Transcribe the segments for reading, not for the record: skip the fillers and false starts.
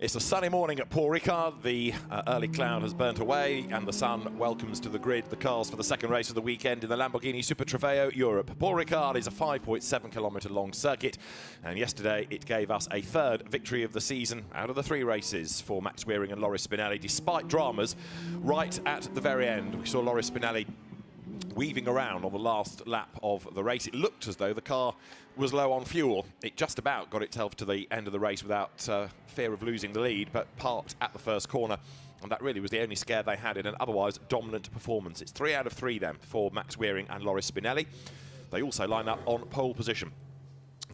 It's a sunny morning at Paul Ricard. The early cloud has burnt away and the sun welcomes to the grid the cars for the second race of the weekend in the Lamborghini Super Trofeo Europe. Paul Ricard is a 5.7 kilometre long circuit, and yesterday it gave us a third victory of the season out of the 3 races for Max Wearing and Loris Spinelli, despite dramas right at the very end. We saw Loris Spinelli weaving around on the last lap of the race. It looked as though the car was low on fuel. It just about got itself to the end of the race without fear of losing the lead, but parked at the first corner, and that really was the only scare they had in an otherwise dominant performance. It's 3 out of 3 then for Max Wearing and Loris Spinelli. They also line up on pole position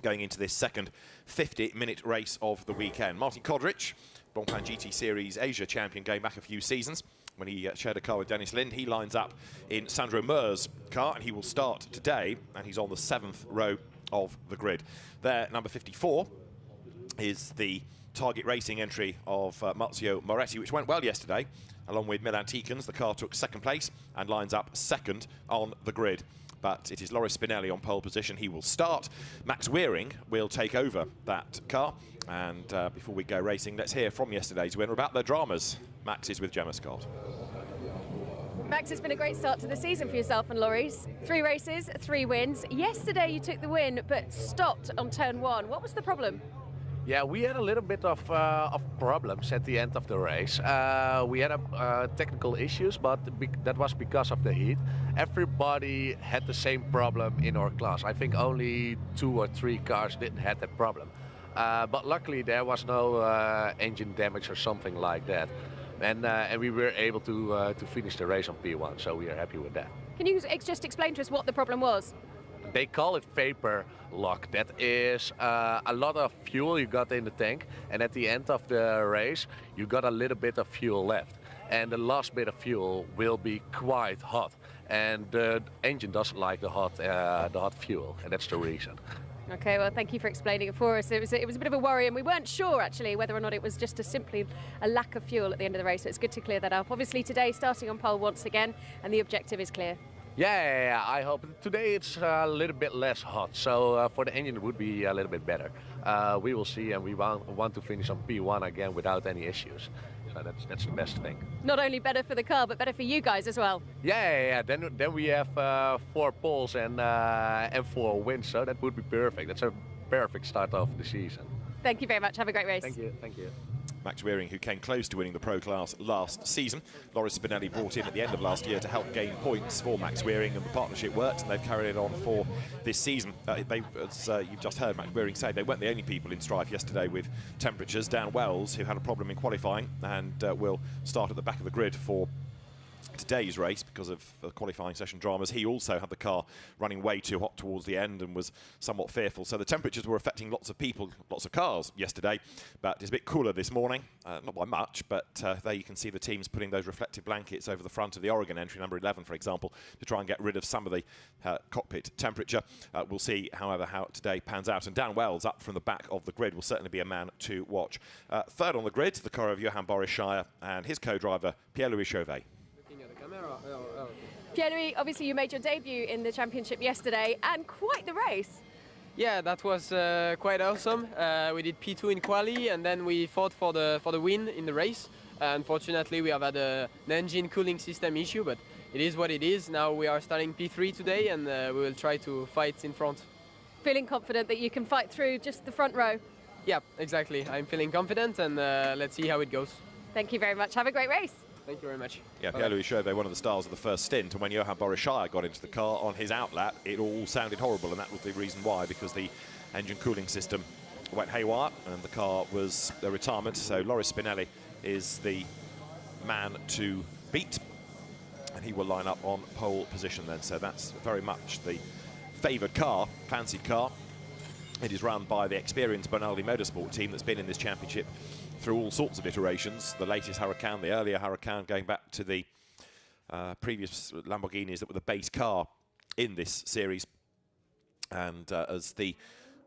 going into this second 50-minute race of the weekend. Martin Kodrich, Blancpain GT Series Asia champion going back a few seasons, when he shared a car with Dennis Lind, he lines up in Sandro Meur's car, and he will start today, and he's on the 7th row of the grid. There, number 54 is the Target Racing entry of Marzio Moretti, which went well yesterday. Along with Milan Tikans, the car took 2nd place and lines up 2nd on the grid. But it is Loris Spinelli on pole position. He will start. Max Wearing will take over that car. And before we go racing, let's hear from yesterday's winner about their dramas. Max is with Gemma Scott. Max, it's been a great start to the season for yourself and Loris. 3 races, 3 wins. Yesterday you took the win, but stopped on turn 1. What was the problem? Yeah, we had a little bit of problems at the end of the race. We had technical issues, but that was because of the heat. Everybody had the same problem in our class. I think only 2 or 3 cars didn't have that problem. But luckily there was no engine damage or something like that. And we were able to finish the race on P1, so we are happy with that. Can you just explain to us what the problem was? They call it vapor lock. That is a lot of fuel you got in the tank, and at the end of the race you got a little bit of fuel left, and the last bit of fuel will be quite hot, and the engine doesn't like the hot fuel, and that's the reason. Okay, well, thank you for explaining it for us. It was a bit of a worry, and we weren't sure, actually, whether or not it was just simply a lack of fuel at the end of the race, so it's good to clear that up. Obviously, today, starting on pole once again, and the objective is clear. Yeah, I hope. Today it's a little bit less hot, so for the engine it would be a little bit better. We will see, and we want to finish on P1 again without any issues. So that's the best thing. Not only better for the car, but better for you guys as well. Yeah. Then we have 4 poles and 4 wins, so that would be perfect. That's a perfect start of the season. Thank you very much. Have a great race. Thank you. Thank you. Max Wearing, who came close to winning the Pro Class last season. Loris Spinelli brought in at the end of last year to help gain points for Max Wearing, and the partnership worked, and they've carried it on for this season. As you've just heard Max Wearing say, they weren't the only people in strife yesterday with temperatures. Dan Wells, who had a problem in qualifying and will start at the back of the grid for today's race because of the qualifying session dramas. He also had the car running way too hot towards the end and was somewhat fearful. So the temperatures were affecting lots of people, lots of cars yesterday, but it's a bit cooler this morning, not by much, but there you can see the teams putting those reflective blankets over the front of the Oregon entry, number 11, for example, to try and get rid of some of the cockpit temperature. We'll see, however, how today pans out. And Dan Wells, up from the back of the grid, will certainly be a man to watch. Third on the grid, the car of Johan Boris and his co-driver, Pierre-Louis Chauvet. Pierre-Louis, obviously you made your debut in the championship yesterday, and quite the race. Yeah, that was quite awesome. We did P2 in quali, and then we fought for the win in the race. Unfortunately, we have had an engine cooling system issue, but it is what it is. Now we are starting P3 today, and we will try to fight in front. Feeling confident that you can fight through just the front row? Yeah, exactly. I'm feeling confident, and let's see how it goes. Thank you very much. Have a great race. Thank you very much. Yeah, Pierre-Louis Chauvet, one of the stars of the first stint, and when Johan Boris got into the car on his outlap, it all sounded horrible, and that was the reason why, because the engine cooling system went haywire, and the car was a retirement. So Loris Spinelli is the man to beat, and he will line up on pole position then. So that's very much the favoured car, fancied car. It is run by the experienced Bonaldi Motorsport team that's been in this championship through all sorts of iterations. The latest Huracan, the earlier Huracan, going back to the previous Lamborghinis that were the base car in this series. And as the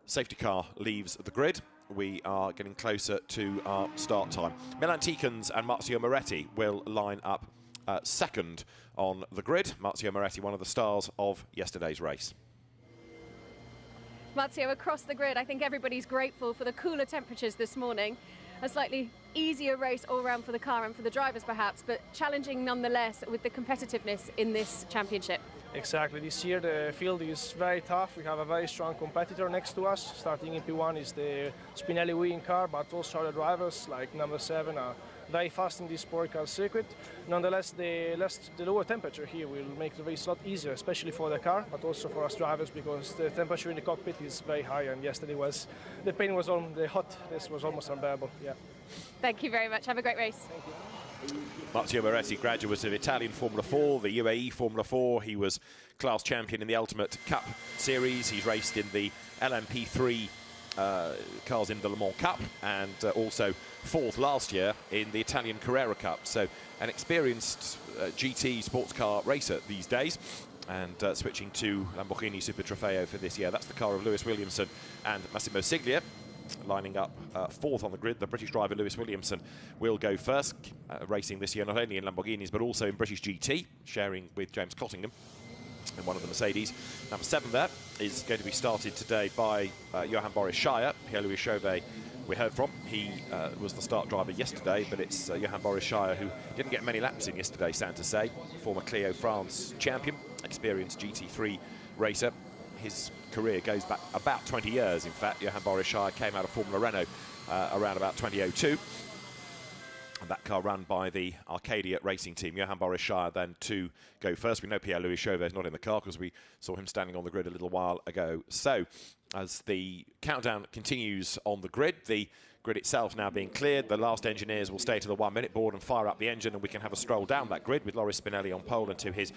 safety car leaves the grid, we are getting closer to our start time. Milan Tikans and Marzio Moretti will line up 2nd on the grid. Marzio Moretti, one of the stars of yesterday's race. Marzio, across the grid, I think everybody's grateful for the cooler temperatures this morning. a slightly easier race all round for the car and for the drivers perhaps, but challenging nonetheless with the competitiveness in this championship. Exactly. This year the field is very tough. We have a very strong competitor next to us. Starting in P1 is the Spinelli winning car, but also other drivers like number 7 are very fast in this sport car circuit. Nonetheless, the lower temperature here will make the race a lot easier, especially for the car, but also for us drivers, because the temperature in the cockpit is very high, and yesterday the pain was on the hot. This was almost unbearable. Yeah. Thank you very much. Have a great race. Thank you. Matteo Moretti, graduate of Italian Formula 4, the UAE Formula 4. He was class champion in the Ultimate Cup Series. He's raced in the LMP3 cars in the Le Mans Cup, and also 4th last year in the Italian Carrera Cup. So an experienced GT sports car racer these days, and switching to Lamborghini Super Trofeo for this year. That's the car of Lewis Williamson and Massimo Siglia. Lining up 4th on the grid. The British driver Lewis Williamson will go first, racing this year not only in Lamborghinis but also in British GT, sharing with James Cottingham in one of the Mercedes. Number 7 there is going to be started today by Johan Boris Shire. Pierre-Louis Chauvet we heard from. He was the start driver yesterday, but it's Johan Boris Shire who didn't get many laps in yesterday, sad to say. Former Clio France champion, experienced GT3 racer. His career goes back about 20 years, in fact. Johan Boris Shire came out of Formula Renault around about 2002. And that car run by the Arcadia racing team. Johan Boris Shire then to go first. We know Pierre-Louis Chauvet is not in the car because we saw him standing on the grid a little while ago. So, as the countdown continues on the grid, the grid itself now being cleared, the last engineers will stay to the 1 minute board and fire up the engine, and we can have a stroll down that grid with Loris Spinelli on pole, and to his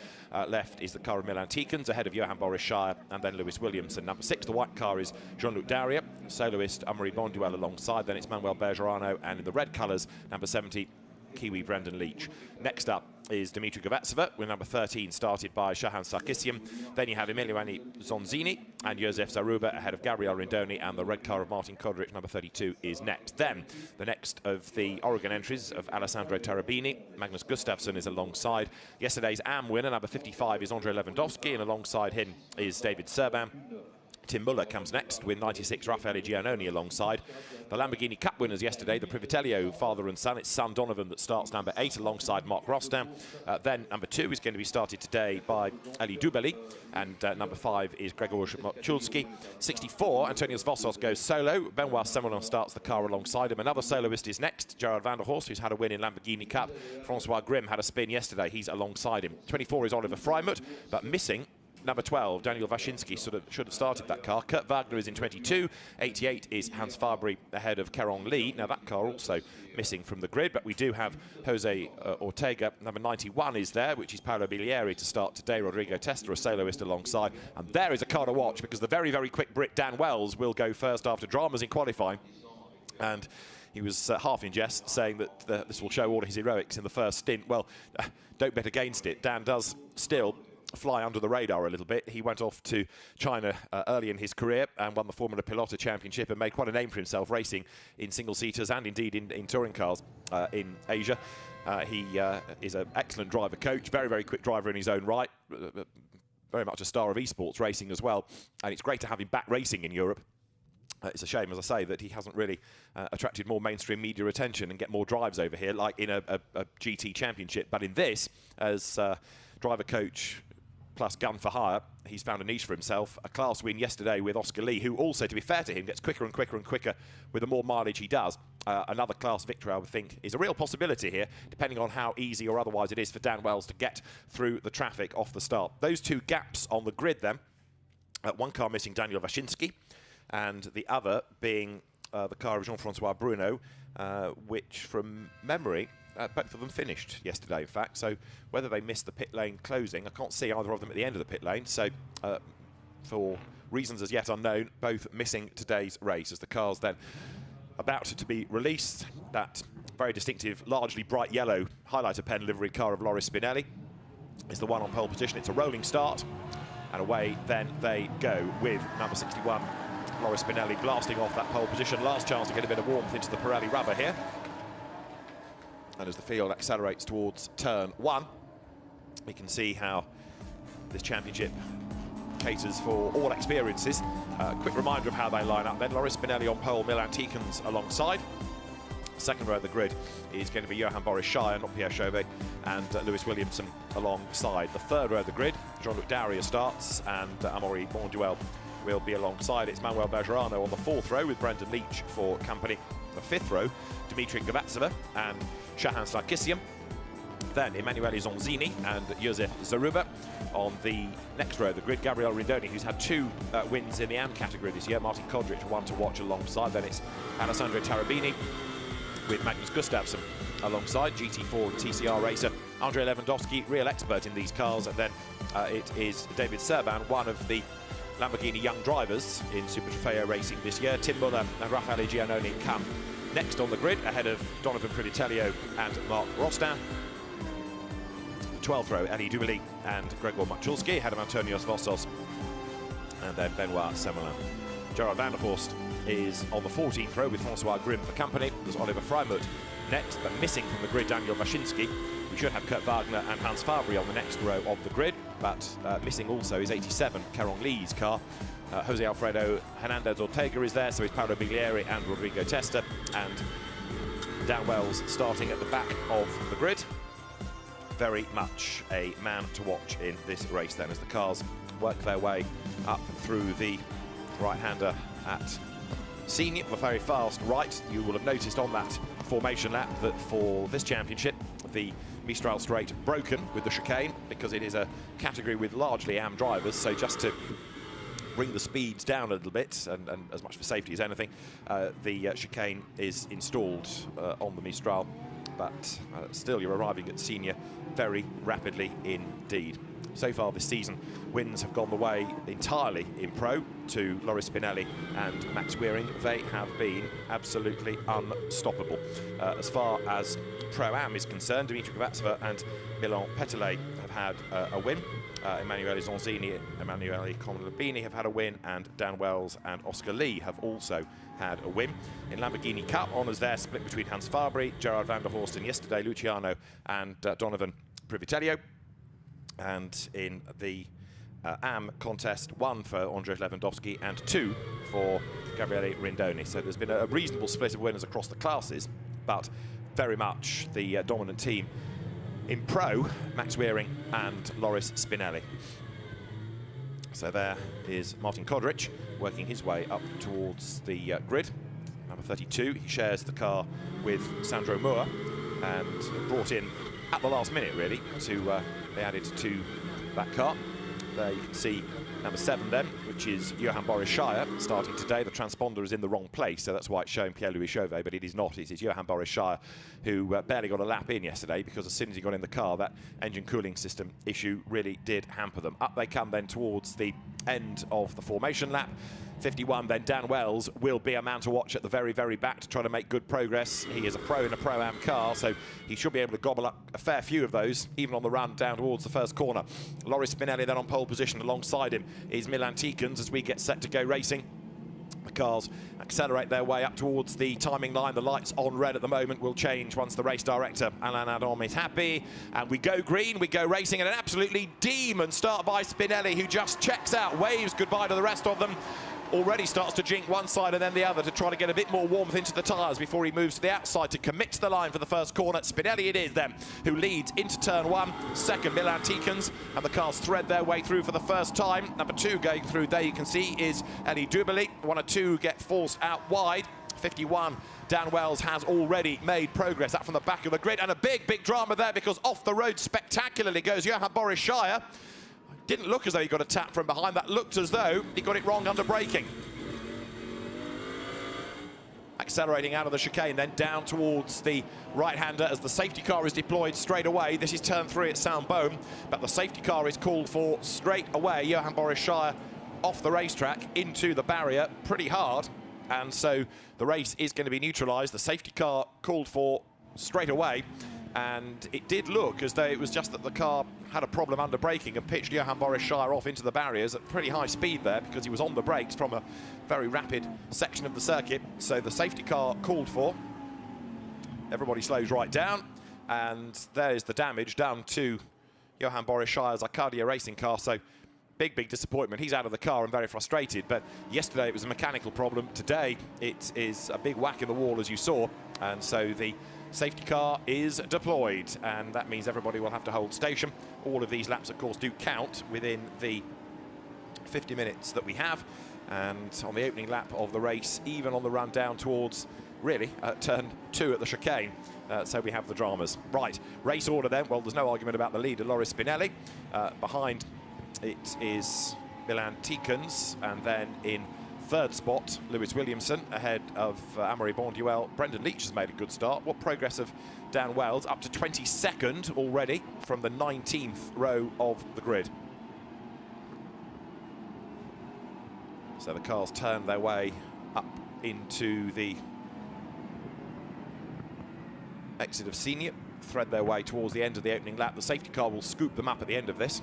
left is the car of Milan Tikens, ahead of Johan Boris Shire and then Lewis Williamson. Number 6, the white car, is Jean-Luc Daria, soloist Amaury Bonduel alongside, then it's Manuel Bergerano, and in the red colours, number 70, Kiwi Brendan Leach. Next up is Dimitri Govatsuva with number 13, started by Shahan Sarkissian. Then you have Emiliano Zonzini and Josef Zaruba ahead of Gabrielle Rindon, and the red car of Martin Kodrich, number 32, is next. Then the next of the Oregon entries of Alessandro Tarabini. Magnus Gustafsson is alongside. Yesterday's AM winner, number 55, is Andrei Lewandowski, and alongside him is David Serban. Tim Muller comes next with 96, Raffaele Giannoni alongside. The Lamborghini Cup winners yesterday, the Privitello father and son. It's son Donovan that starts number 8 alongside Mark Rostam. Then number 2 is going to be started today by Eli Dubeli, and number 5 is Gregor Chulski. 64, Antonius Vossos goes solo. Benoit Semelon starts the car alongside him. Another soloist is next, Gerard van der Horst, who's had a win in Lamborghini Cup. Francois Grimm had a spin yesterday, he's alongside him. 24 is Oliver Freimuth, but missing number 12, Daniel Waschinsky, should have started that car. Kurt Wagner is in 22. 88 is Hans Fabry ahead of Keron Lee. Now that car also missing from the grid, but we do have Jose Ortega. Number 91 is there, which is Paolo Bilieri to start today. Rodrigo Testa, a soloist alongside. And there is a car to watch, because the very, very quick Brit Dan Wells will go first after dramas in qualifying. And he was half in jest, saying that this will show all his heroics in the first stint. Well, don't bet against it. Dan does still fly under the radar a little bit. He went off to China early in his career and won the Formula Pilota Championship and made quite a name for himself racing in single-seaters and indeed in touring cars in Asia. He is an excellent driver coach, very, very quick driver in his own right, very much a star of esports racing as well, and it's great to have him back racing in Europe. It's a shame, as I say, that he hasn't really attracted more mainstream media attention and get more drives over here, like in a GT championship. But in this, as driver coach plus gun for hire, he's found a niche for himself. A class win yesterday with Oscar Lee, who also, to be fair to him, gets quicker and quicker and quicker with the more mileage he does. Another class victory, I would think, is a real possibility here, depending on how easy or otherwise it is for Dan Wells to get through the traffic off the start. Those two gaps on the grid then, one car missing Daniel Waschinsky, and the other being the car of Jean-Francois Bruno, which from memory, both of them finished yesterday, in fact. So whether they missed the pit lane closing, I can't see either of them at the end of the pit lane. So for reasons as yet unknown, both missing today's race, as the car's then about to be released. That very distinctive, largely bright yellow highlighter pen livery car of Loris Spinelli is the one on pole position. It's a rolling start, and away then they go with number 61, Loris Spinelli, blasting off that pole position. Last chance to get a bit of warmth into the Pirelli rubber here. And as the field accelerates towards turn 1, we can see how this championship caters for all experiences. Quick reminder of how they line up then. Loris Spinelli on pole, Milan Tikens alongside. Second row of the grid is going to be Johan Boris Shire, not Pierre Chauvet, and Lewis Williamson alongside. The third row of the grid, Jean-Luc Daria starts, and Amaury Bonduel will be alongside. It's Manuel Bergerano on the fourth row with Brendan Leach for company. The fifth row, Dimitri Govatsuva and Shahan Sarkissian. Then Emanuele Zonzini and Josef Zaruba. On the next row of the grid, Gabrielle Rindon, who's had 2 wins in the AM category this year. Martin Kodric, one to watch alongside. Then it's Alessandro Tarabini with Magnus Gustafsson alongside. GT4 and TCR racer Andrei Lewandowski, real expert in these cars. And then it is David Serban, one of the Lamborghini young drivers in Super Trofeo racing this year. Tim Muller and Raffaele Giannoni come next on the grid, ahead of Donovan Privitello and Mark Rostin. 12th row, Elie Dubely and Gregor Machulski, ahead of Antonios Vossos and then Benoit Semelin. Gerard van der Horst is on the 14th row with Francois Grimm for company. There's Oliver Freimuth next, but missing from the grid, Daniel Waschinski. We should have Kurt Wagner and Hans Fabry on the next row of the grid, but missing also is 87, Kerong Lee's car. Jose Alfredo Hernandez Ortega is there, so is Paolo Biglieri and Rodrigo Testa, and Dan Wells starting at the back of the grid. Very much a man to watch in this race then, as the cars work their way up through the right-hander at Senior, the very fast right. You will have noticed on that formation lap that for this championship, the Mistral straight broken with the chicane, because it is a category with largely AM drivers, so just to bring the speeds down a little bit, and as much for safety as anything, the chicane is installed on the Mistral. But still, you're arriving at Senior very rapidly indeed. So far this season, wins have gone the way entirely in Pro to Loris Spinelli and Max Wearing. They have been absolutely unstoppable. As far as Pro-Am is concerned, Dimitri Govatsuva and Milan Petelet have had a win. Emanuele Zonzini, Emanuele Comlabini have had a win, and Dan Wells and Oscar Lee have also had a win. In Lamborghini Cup, honours there split between Hans Fabry, Gerard van der Horst, and yesterday Luciano and Donovan Privitello. And in the AM contest, 1 for Andrei Lewandowski and 2 for Gabrielle Rindon. So there's been a reasonable split of winners across the classes, but very much the dominant team in Pro, Max Wearing and Loris Spinelli. So there is Martin Kodric working his way up towards the grid. Number 32, he shares the car with Sandro Moore, and brought in at the last minute really to be added to that car. There you can see number 7 then, which is Johan Boris Shire, starting today. The transponder is in the wrong place, so that's why it's showing Pierre-Louis Chauvet, but it is not. It is Johan Boris Shire, who barely got a lap in yesterday, because as soon as he got in the car, that engine cooling system issue really did hamper them. Up they come then towards the end of the formation lap. 51 then, Dan Wells will be a man to watch at the very, very back to try to make good progress. He is a pro in a Pro-Am car, so he should be able to gobble up a fair few of those, even on the run down towards the first corner. Loris Spinelli then on pole position. Alongside him is Milan Tikans as we get set to go racing. The cars accelerate their way up towards the timing line. The lights on red at the moment will change once the race director, Alain Adam, is happy. And we go green, we go racing, and an absolutely demon start by Spinelli, who just checks out, waves goodbye to the rest of them. Already starts to jink one side and then the other to try to get a bit more warmth into the tyres before he moves to the outside to commit to the line for the first corner. Spinelli it is then who leads into turn 1. Second, Milan Tikans, and the cars thread their way through for the first time. Number 2 going through there, you can see, is Elie Dubely. 1 or 2 get forced out wide. 51, Dan Wells has already made progress. That from the back of the grid, and a big, big drama there, because off the road spectacularly goes Johan Boris Shire. Didn't look as though he got a tap from behind. That looked as though he got it wrong under braking. Accelerating out of the chicane, then down towards the right-hander as the safety car is deployed straight away. This is turn 3 at Saint-Baume, but the safety car is called for straight away. Johan Boris Shire off the racetrack into the barrier pretty hard, and so the race is going to be neutralised. The safety car called for straight away, and it did look as though it was just that the car had a problem under braking and pitched Johan Boris Shire off into the barriers at pretty high speed there, because he was on the brakes from a very rapid section of the circuit. So the safety car called for. Everybody slows right down, and there's the damage done to Johan Boris Shire's Arcadia racing car. So big disappointment. He's out of the car and very frustrated, but yesterday it was a mechanical problem. Today it is a big whack in the wall, as you saw, and so the safety car is deployed, and that means everybody will have to hold station. All of these laps, of course, do count within the 50 minutes that we have, and on the opening lap of the race, even on the run down towards really turn 2 at the chicane. So we have the dramas. Right, race order then. Well, there's no argument about the leader, Loris Spinelli. Behind it is Milan Tikens, and then in third spot, Lewis Williamson, ahead of Amaury Bonduel. Brendan Leach has made a good start. What progress of Dan Wells, up to 22nd already from the 19th row of the grid. So the cars turn their way up into the exit of Senior, thread their way towards the end of the opening lap. The safety car will scoop them up at the end of this.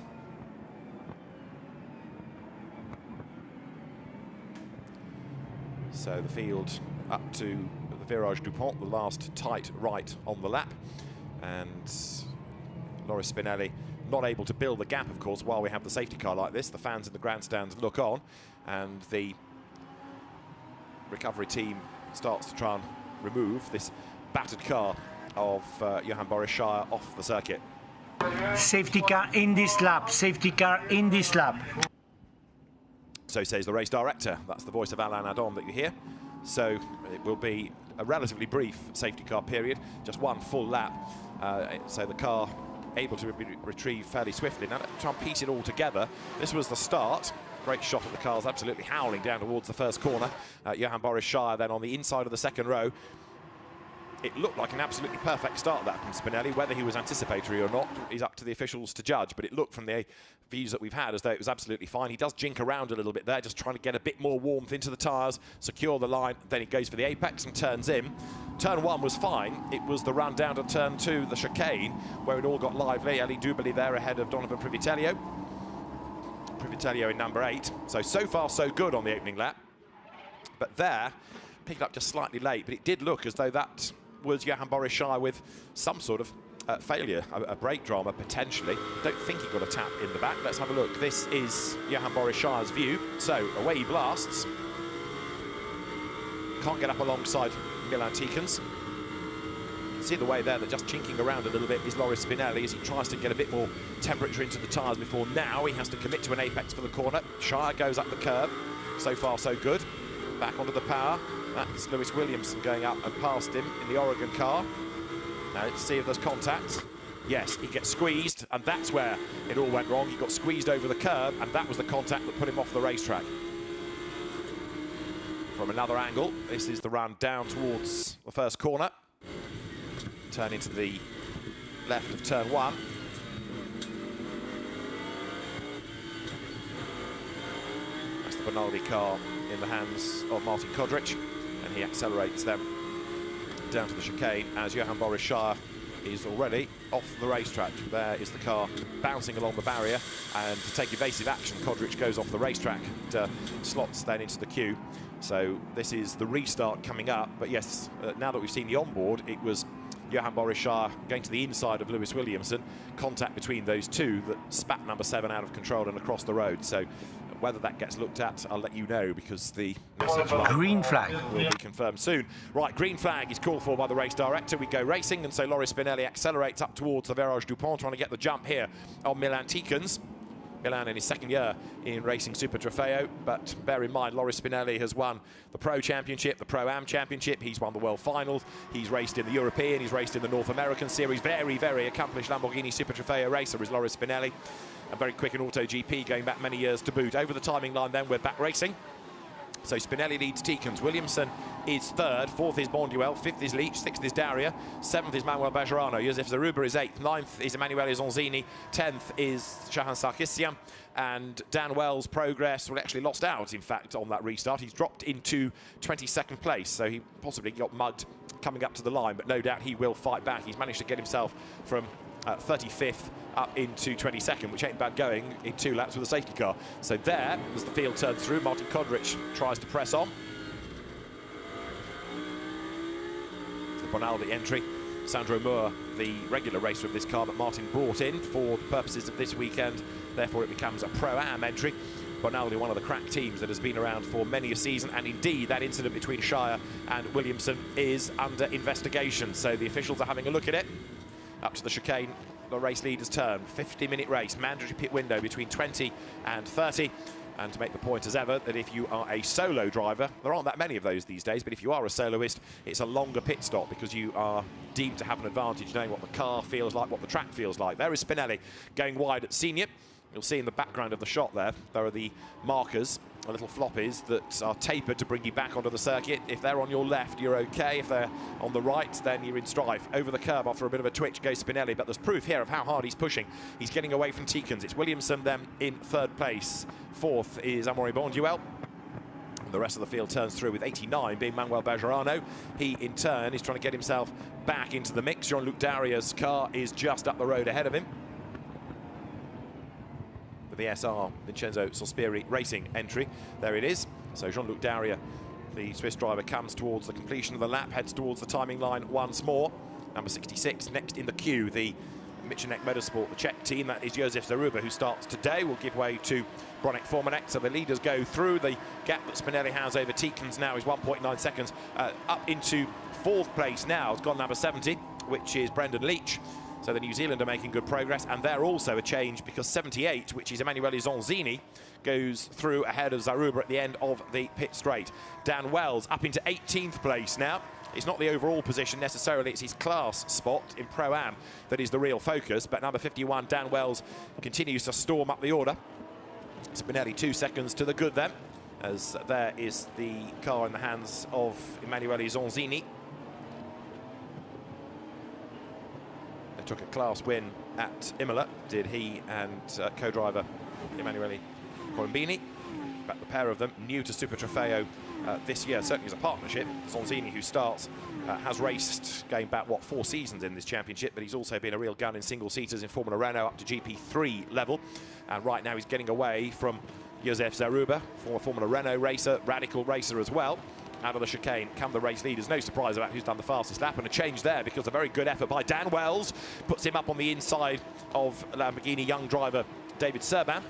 So the field up to the Virage Dupont, the last tight right on the lap. And Loris Spinelli not able to build the gap, of course, while we have the safety car like this. The fans in the grandstands look on, and the recovery team starts to try and remove this battered car of Johan Boris Shire off the circuit. Safety car in this lap, safety car in this lap. So says the race director. That's the voice of Alain Adon that you hear. So it will be a relatively brief safety car period, just one full lap. So the car able to be retrieved fairly swiftly. Now let's try and piece it all together. This was the start. Great shot at the cars, absolutely howling down towards the first corner. Johan Boris Shire then on the inside of the second row. It looked like an absolutely perfect start, that from Spinelli. Whether he was anticipatory or not is up to the officials to judge, but it looked from the views that we've had as though it was absolutely fine. He does jink around a little bit there, just trying to get a bit more warmth into the tyres, secure the line, then he goes for the apex and turns in. Turn 1 was fine. It was the run down to turn 2, the chicane, where it all got lively. Elie Dubely there ahead of Donovan Privitello. Privitello in number 8. So far so good on the opening lap. But there, picked up just slightly late, but it did look as though that was Johan Boris Shire with some sort of failure, a brake drama potentially. Don't think he got a tap in the back. Let's have a look. This is Johan Boris Shire's view. So away he blasts. Can't get up alongside Milan Tikens. See the way there that just chinking around a little bit is Loris Spinelli as he tries to get a bit more temperature into the tyres before now he has to commit to an apex for the corner. Shire goes up the curb. So far so good. Back onto the power. That's Lewis Williamson going up and past him in the Oregon car. Now let's see if there's contact. Yes, he gets squeezed, and that's where it all went wrong. He got squeezed over the curb, and that was the contact that put him off the racetrack. From another angle, this is the run down towards the first corner. Turn into the left of turn 1. That's the Bonaldi car in the hands of Martin Kodric, and he accelerates them down to the chicane as Johan Boris Shire is already off the racetrack. There is the car bouncing along the barrier, and to take evasive action, Kodric goes off the racetrack and slots then into the queue. So this is the restart coming up, but yes, now that we've seen the onboard, it was Johan Boris Shire going to the inside of Lewis Williamson. Contact between those two that spat number 7 out of control and across the road. So whether that gets looked at, I'll let you know, because the message Green flag will be confirmed soon. Right, green flag is called for by the race director. We go racing, and so Loris Spinelli accelerates up towards the Virage Dupont, trying to get the jump here on Milan Tikens. Milan in his second year in racing Super Trofeo, but bear in mind Loris Spinelli has won the Pro Championship, the Pro-Am Championship, he's won the World Finals, he's raced in the European, he's raced in the North American Series. Very accomplished Lamborghini Super Trofeo racer is Loris Spinelli, and very quick in AutoGP going back many years to boot. Over the timing line then, we're back racing. So Spinelli leads Tikens, Williamson is 3rd, 4th is Bonduel, 5th is Leach, 6th is Daria, 7th is Manuel Bergerano, Josef Zaruba is 8th, 9th is Emanuele Zonzini, 10th is Shahan Sarkissian, and Dan Wells' progress, well, actually lost out, in fact, on that restart. He's dropped into 22nd place, so he possibly got mugged coming up to the line, but no doubt he will fight back. He's managed to get himself from 35th up into 22nd, which ain't bad going in 2 laps with a safety car. So there, as the field turns through, Martin Kodric tries to press on. The Bonaldi entry Sandro Moore, the regular racer of this car that Martin brought in for the purposes of this weekend. Therefore, it becomes a Pro-Am entry. Bonaldi, one of the crack teams that has been around for many a season, and indeed that incident between Shire and Williamson is under investigation. So the officials are having a look at it. Up to the chicane, the race leader's turn. 50-minute race, mandatory pit window between 20 and 30. And to make the point as ever that if you are a solo driver, there aren't that many of those these days, but if you are a soloist, it's a longer pit stop because you are deemed to have an advantage knowing what the car feels like, what the track feels like. There is Spinelli going wide at senior. You'll see in the background of the shot there are the markers, the little floppies that are tapered to bring you back onto the circuit. If they're on your left, you're okay. If they're on the right, then you're in strife. Over the curb after a bit of a twitch goes Spinelli, but there's proof here of how hard he's pushing. He's getting away from Tikans. It's Williamson then in third place. Fourth is Amaury Bonduel. The rest of the field turns through with 89 being Manuel Bergerano. He, in turn, is trying to get himself back into the mix. Jean-Luc Daria's car is just up the road ahead of him. The VSR Vincenzo Sospiri Racing entry. There it is. So Jean-Luc Daria, the Swiss driver, comes towards the completion of the lap, heads towards the timing line once more. Number 66 next in the queue, the Michenek Motorsport, the Czech team. That is Josef Zaruba, who starts today. Will give way to Bronek Formanek. So the leaders go through. The gap that Spinelli has over Tikans now is 1.9 seconds. Up into fourth place now has gone number 70, which is Brendan Leach. So the New Zealander making good progress, and there also a change because 78, which is Emanuele Zonzini, goes through ahead of Zaruba at the end of the pit straight. Dan Wells up into 18th place now. It's not the overall position necessarily, it's his class spot in Pro-Am that is the real focus, but number 51, Dan Wells, continues to storm up the order. Spinelli 2 seconds to the good then, as there is the car in the hands of Emanuele Zonzini. Took a class win at Imola, did he and co-driver Emanuele Colombini. But the pair of them new to Super Trofeo this year, certainly as a partnership. Zonzini, who starts, has raced going back, what, 4 seasons in this championship, but he's also been a real gun in single-seaters in Formula Renault up to GP3 level. And right now he's getting away from Josef Zaruba, former Formula Renault racer, radical racer as well. Out of the chicane come the race leaders. No surprise about who's done the fastest lap, and a change there because a very good effort by Dan Wells puts him up on the inside of Lamborghini young driver David Serban.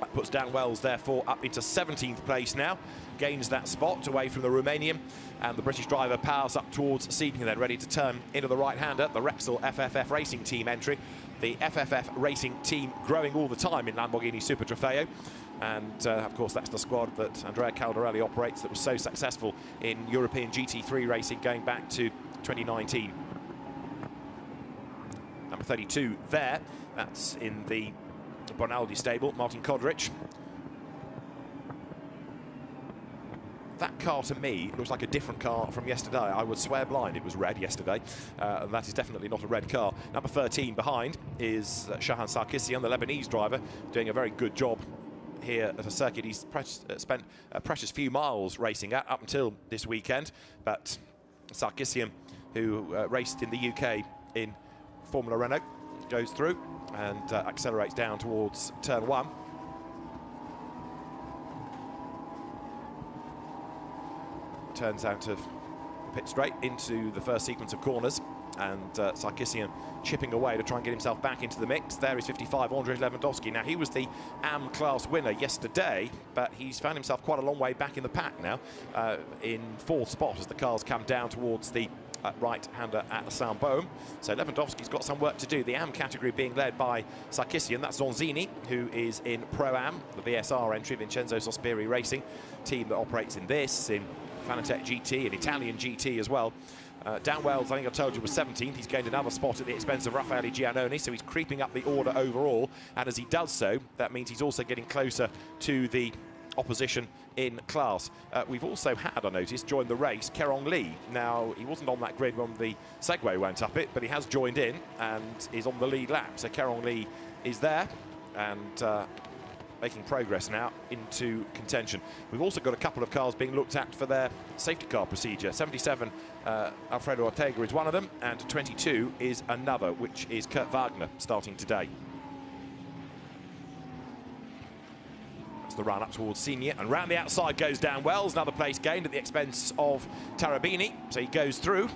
That puts Dan Wells therefore up into 17th place now, gains that spot away from the Romanian, and the British driver powers up towards Sydney then, ready to turn into the right-hander. The Rexel FFF Racing Team entry. The FFF Racing Team growing all the time in Lamborghini Super Trofeo. And, of course, that's the squad that Andrea Caldarelli operates that was so successful in European GT3 racing going back to 2019. Number 32 there. That's in the Bonaldi stable, Martin Kodrich. That car, to me, looks like a different car from yesterday. I would swear blind it was red yesterday. And that is definitely not a red car. Number 13 behind is Shahan Sarkissian, the Lebanese driver, doing a very good job here at a circuit he's spent a precious few miles racing at up until this weekend. But Sarkissian, who raced in the UK in Formula Renault, goes through and accelerates down towards turn 1. Turns out of pit straight into the first sequence of corners, and Sarkissian chipping away to try and get himself back into the mix. There is 55, Andrzej Lewandowski. Now, he was the AM class winner yesterday, but he's found himself quite a long way back in the pack now, in 4th spot as the cars come down towards the right-hander at Saint-Baume. So Lewandowski's got some work to do. The AM category being led by Sarkissian. That's Zonzini, who is in Pro-Am, the VSR entry, Vincenzo Sospiri Racing, team that operates in this, in Fanatec GT, an Italian GT as well. Dan Wells, I think I told you, was 17th. He's gained another spot at the expense of Raffaele Giannoni, so he's creeping up the order overall. And as he does so, that means he's also getting closer to the opposition in class. We've also had, I noticed, joined the race, Kerong Lee. Now, he wasn't on that grid when the Segway went up it, but he has joined in and is on the lead lap. So Kerong Lee is there and making progress now into contention. We've also got a couple of cars being looked at for their safety car procedure. 77, Alfredo Ortega is one of them, and 22 is another, which is Kurt Wagner, starting today. That's the run up towards Senior, and round the outside goes Dan Wells. Another place gained at the expense of Tarabini, so he goes through.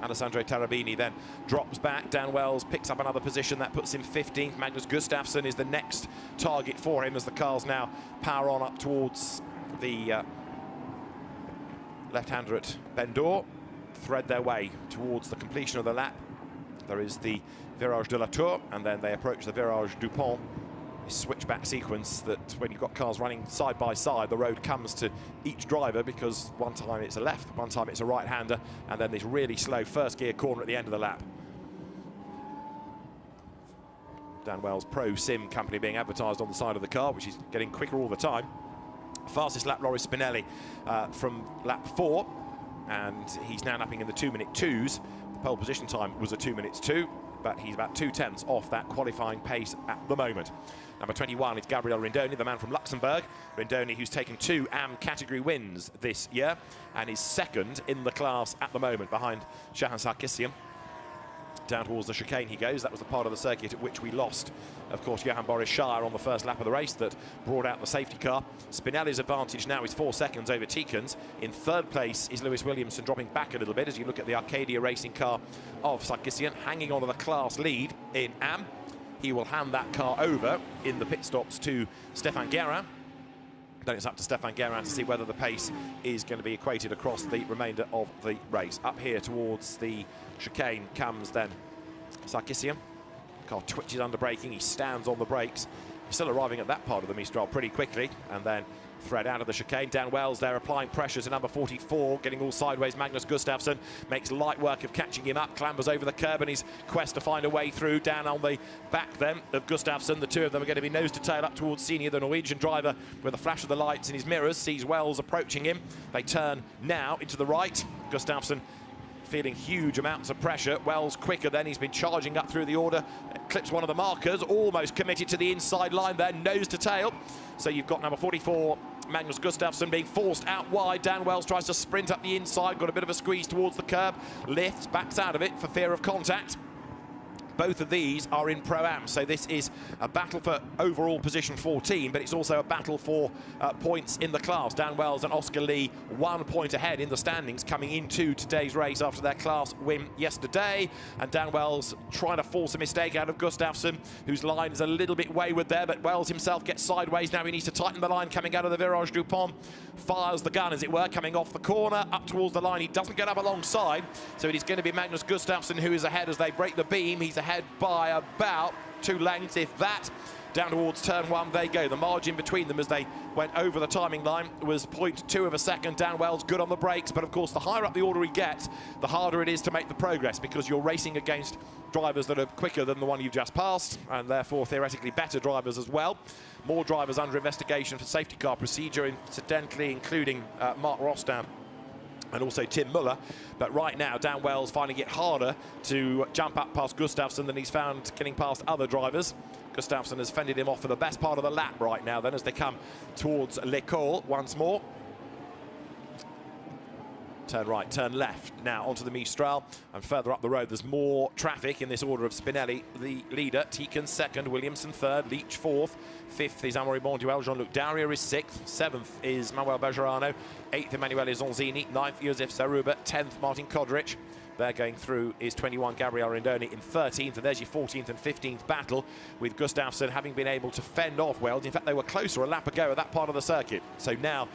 Alessandro Tarabini then drops back. Dan Wells picks up another position. That puts him 15th. Magnus Gustafsson is the next target for him as the cars now power on up towards the left-hander at Bendor, thread their way towards the completion of the lap. There is the Virage de la Tour, and then they approach the Virage du Pont. Switchback sequence that when you've got cars running side by side, the road comes to each driver, because one time it's a left, one time it's a right-hander, and then this really slow first gear corner at the end of the lap. Dan Wells Pro Sim company being advertised on the side of the car, which is getting quicker all the time. Fastest lap, Loris Spinelli from lap 4, and he's now lapping in the 2-minute 2s. The pole position time was a 2 minutes 2, but he's about 2/10 off that qualifying pace at the moment. Number 21 is Gabrielle Rindon, the man from Luxembourg. Rindon, who's taken 2 AM category wins this year and is second in the class at the moment behind Shahan Sarkissian. Down towards the chicane he goes. That was the part of the circuit at which we lost, of course, Johan Boris Shire on the first lap of the race that brought out the safety car. Spinelli's advantage now is 4 seconds over Tikans. In third place is Lewis Williamson, dropping back a little bit as you look at the Arcadia racing car of Sarkissian, hanging on to the class lead in AM. He will hand that car over in the pit stops to Stéphane Guérin. Then it's up to Stéphane Guérin to see whether the pace is going to be equated across the remainder of the race. Up here towards the chicane comes then Sarkissian. Car twitches under braking, he stands on the brakes. He's still arriving at that part of the Mistral pretty quickly, and then thread out of the chicane. Dan Wells there applying pressure to number 44, getting all sideways. Magnus Gustafsson makes light work of catching him up, clambers over the curb in his quest to find a way through. Down on the back then of Gustafsson, the two of them are going to be nose to tail up towards Senior. The Norwegian driver, with a flash of the lights in his mirrors, sees Wells approaching him. They turn now into the right. Gustafsson feeling huge amounts of pressure. Wells quicker then, he's been charging up through the order, clips one of the markers, almost committed to the inside line there, nose to tail. So you've got number 44, Magnus Gustafsson, being forced out wide. Dan Wells tries to sprint up the inside, got a bit of a squeeze towards the curb, lifts, backs out of it for fear of contact. Both of these are in Pro-Am, so this is a battle for overall position 14, but it's also a battle for points in the class. Dan Wells and Oscar Lee 1 point ahead in the standings coming into today's race after their class win yesterday. And Dan Wells trying to force a mistake out of Gustafsson, whose line is a little bit wayward there, but Wells himself gets sideways. Now he needs to tighten the line coming out of the Virage du Pont. Fires the gun, as it were, coming off the corner, up towards the line. He doesn't get up alongside, so it is going to be Magnus Gustafsson who is ahead as they break the beam. He's ahead by about 2 lengths, if that. Down towards turn 1 they go. The margin between them as they went over the timing line was 0.2 of a second. Dan Wells good on the brakes, but of course the higher up the order he gets, the harder it is to make the progress, because you're racing against drivers that are quicker than the one you've just passed, and therefore theoretically better drivers as well. More drivers under investigation for safety car procedure, incidentally including Mark Rostam and also Tim Muller. But right now, Dan Wells finding it harder to jump up past Gustafsson than he's found getting past other drivers. Gustafsson has fended him off for the best part of the lap right now then as they come towards L'École once more. Turn right, turn left, now onto the Mistral, and further up the road there's more traffic in this order of Spinelli, the leader, Tikans second, Williamson third, Leach fourth, fifth is Amaury Bonduel, Jean-Luc Daria is sixth, seventh is Manuel Bergerano, eighth Emanuele Zonzini, ninth Josef Zaruba, 10th Martin Kodrich. There going through is 21 Gabrielle Rindoni in 13th, and there's your 14th and 15th battle, with Gustafsson having been able to fend off Wells. In fact, they were closer a lap ago at that part of the circuit. So now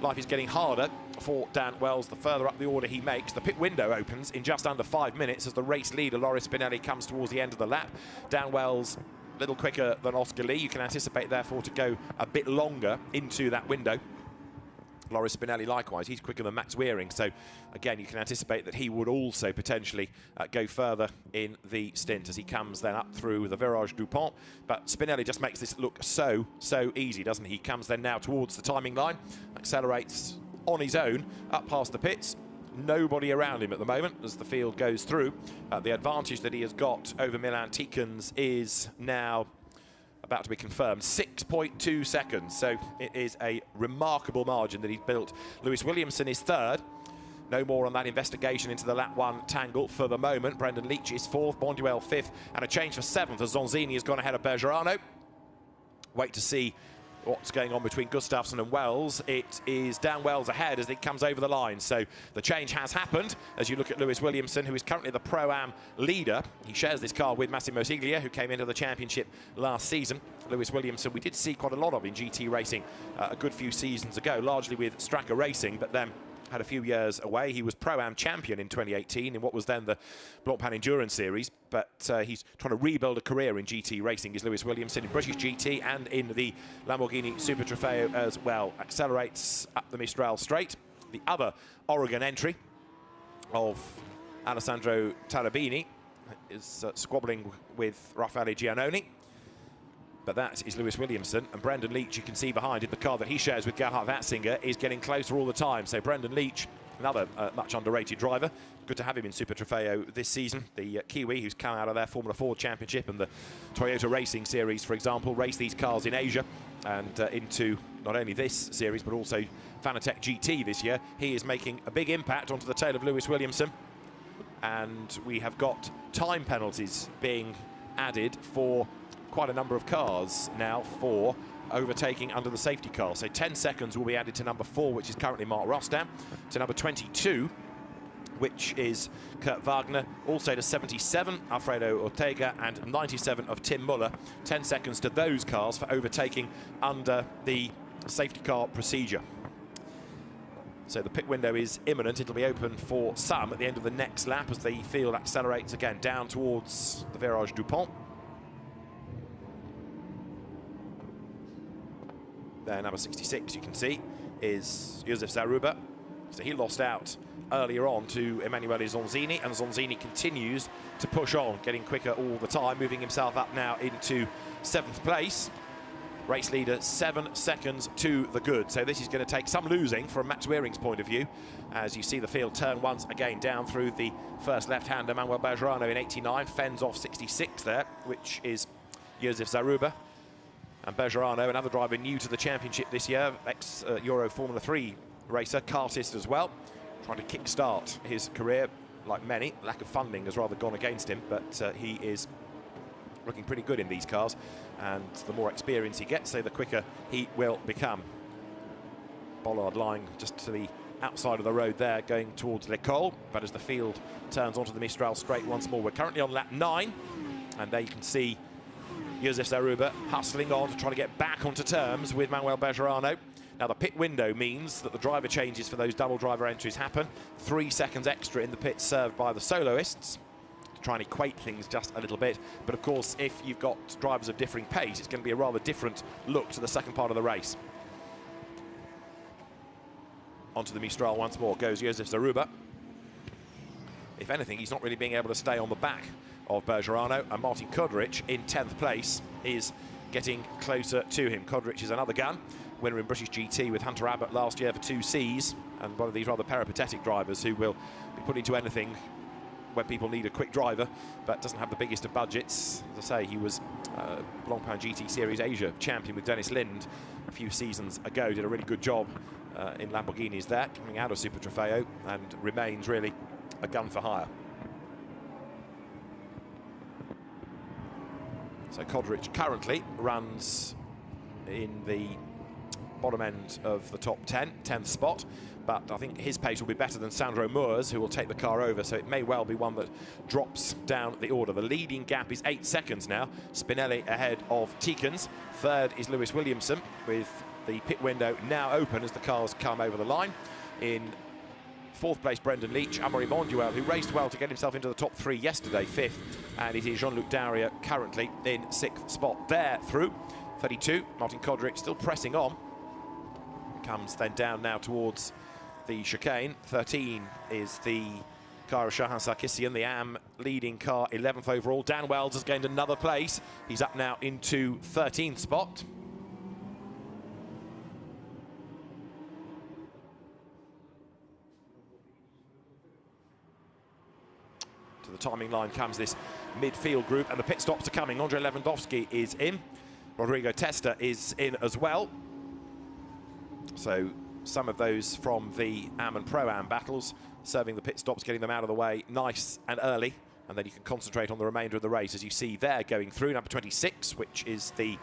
life is getting harder for Dan Wells the further up the order he makes. The pit window opens in just under 5 minutes as the race leader, Loris Spinelli, comes towards the end of the lap. Dan Wells a little quicker than Oscar Lee. You can anticipate, therefore, to go a bit longer into that window. Loris Spinelli likewise, he's quicker than Max Weering, so again you can anticipate that he would also potentially go further in the stint as he comes then up through the Virage du Pont. But Spinelli just makes this look so easy, doesn't he? He comes then now towards the timing line, accelerates on his own up past the pits. Nobody around him at the moment as the field goes through. The advantage that he has got over Milan Tikans is now about to be confirmed, 6.2 seconds. So it is a remarkable margin that he's built. Lewis Williamson is third. No more on that investigation into the lap 1 tangle for the moment. Brendan Leach is fourth, Bonduel fifth, and a change for seventh as Zonzini has gone ahead of Bergerano. Wait to see what's going on between Gustafsson and Wells. It is Dan Wells ahead as it comes over the line. So the change has happened as you look at Lewis Williamson, who is currently the Pro-Am leader. He shares this car with Massimo Siglia, who came into the championship last season. Lewis Williamson, we did see quite a lot of in GT racing a good few seasons ago, largely with Straka Racing, but then had a few years away. He was Pro-Am champion in 2018 in what was then the Blancpain Endurance Series, but he's trying to rebuild a career in GT racing. Is Lewis Williamson in British GT and in the Lamborghini Super Trofeo as well. Accelerates up the Mistral straight. The other Oregon entry of Alessandro Tarabini is squabbling with Raffaele Giannoni. But that is Lewis Williamson, and Brendan Leach, you can see behind it, the car that he shares with Gerhard Watzinger is getting closer all the time. So Brendan Leach, another much underrated driver. Good to have him in Super Trofeo this season. The Kiwi, who's come out of their Formula Ford Championship and the Toyota Racing Series, for example, raced these cars in Asia and into not only this series, but also Fanatec GT this year. He is making a big impact onto the tail of Lewis Williamson. And we have got time penalties being added for quite a number of cars now for overtaking under the safety car. So 10 seconds will be added to number 4, which is currently Mark Rostam, to number 22, which is Kurt Wagner, also to 77, Alfredo Ortega, and 97 of Tim Muller. 10 seconds to those cars for overtaking under the safety car procedure. So the pit window is imminent. It'll be open for some at the end of the next lap as the field accelerates again down towards the Virage Dupont. There, number 66, you can see, is Josef Zaruba. So he lost out earlier on to Emanuele Zonzini, and Zonzini continues to push on, getting quicker all the time, moving himself up now into 7th place. Race leader 7 seconds to the good. So this is going to take some losing from Max Wearing's point of view, as you see the field turn once again down through the first left-hander, Manuel Bergerano in 89, fends off 66 there, which is Josef Zaruba. And Bergerano, another driver new to the championship this year, ex-Euro Formula 3 racer, kartist as well, trying to kick-start his career, like many. Lack of funding has rather gone against him, but he is looking pretty good in these cars, and the more experience he gets, so the quicker he will become. Bollard lying just to the outside of the road there, going towards L'École, but as the field turns onto the Mistral straight once more, we're currently on lap 9, and there you can see Josef Zaruba hustling on to try to get back onto terms with Manuel Bergerano. Now the pit window means that the driver changes for those double driver entries happen. 3 seconds extra in the pit served by the soloists to try and equate things just a little bit. But of course, if you've got drivers of differing pace, it's going to be a rather different look to the second part of the race. Onto the Mistral once more goes Josef Zaruba. If anything, he's not really being able to stay on the back of Bergerano, and Martin Kudrich in 10th place is getting closer to him. Kudrich is another gun, winner in British GT with Hunter Abbott last year for 2 Cs, and one of these rather peripatetic drivers who will be put into anything when people need a quick driver, but doesn't have the biggest of budgets. As I say, he was Blancpain GT Series Asia champion with Dennis Lind a few seasons ago, did a really good job in Lamborghinis there, coming out of Super Trofeo, and remains really a gun for hire. So Kudrich currently runs in the bottom end of the top 10, 10th spot, but I think his pace will be better than Sandro Moores, who will take the car over, so it may well be one that drops down the order. The leading gap is 8 seconds now. Spinelli ahead of Tikens. Third is Lewis Williamson, with the pit window now open as the cars come over the line. In 4th place, Brendan Leach, Amaury Monduel, who raced well to get himself into the top 3 yesterday, 5th, and it is Jean-Luc Daria currently in 6th spot there through 32. Martin Kudrich still pressing on, comes then down now towards the chicane. 13 is the car of Shahan Sarkissian, the AM leading car, 11th overall. Dan Wells has gained another place. He's up now into 13th spot. To the timing line comes this midfield group, and the pit stops are coming. Andrei Lewandowski is in. Rodrigo Testa is in as well. So some of those from the AM and Pro-Am battles, serving the pit stops, getting them out of the way nice and early, and then you can concentrate on the remainder of the race. As you see there going through, number 26, which is the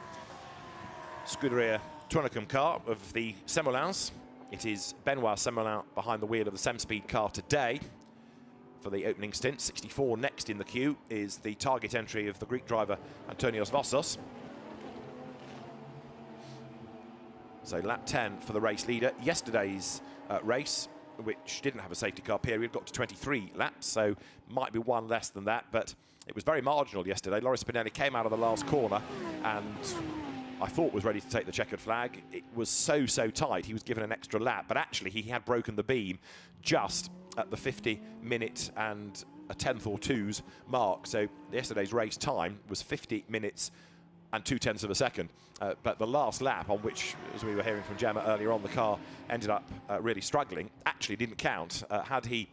Scuderia Tournicum car of the Semolins. It is Benoit Semolin behind the wheel of the Semspeed car today for the opening stint. 64 next in the queue is the target entry of the Greek driver Antonios Vossos. So lap 10 for the race leader. Yesterday's race, which didn't have a safety car period, got to 23 laps, so might be one less than that, but it was very marginal yesterday. Loris Spinelli came out of the last corner and I thought was ready to take the checkered flag. It was so tight, he was given an extra lap, but actually he had broken the beam just at the 50-minute and a tenth or twos mark. So yesterday's race time was 50 minutes and 0.2 of a second. But the last lap, on which, as we were hearing from Gemma earlier on, the car ended up really struggling, actually didn't count. Had he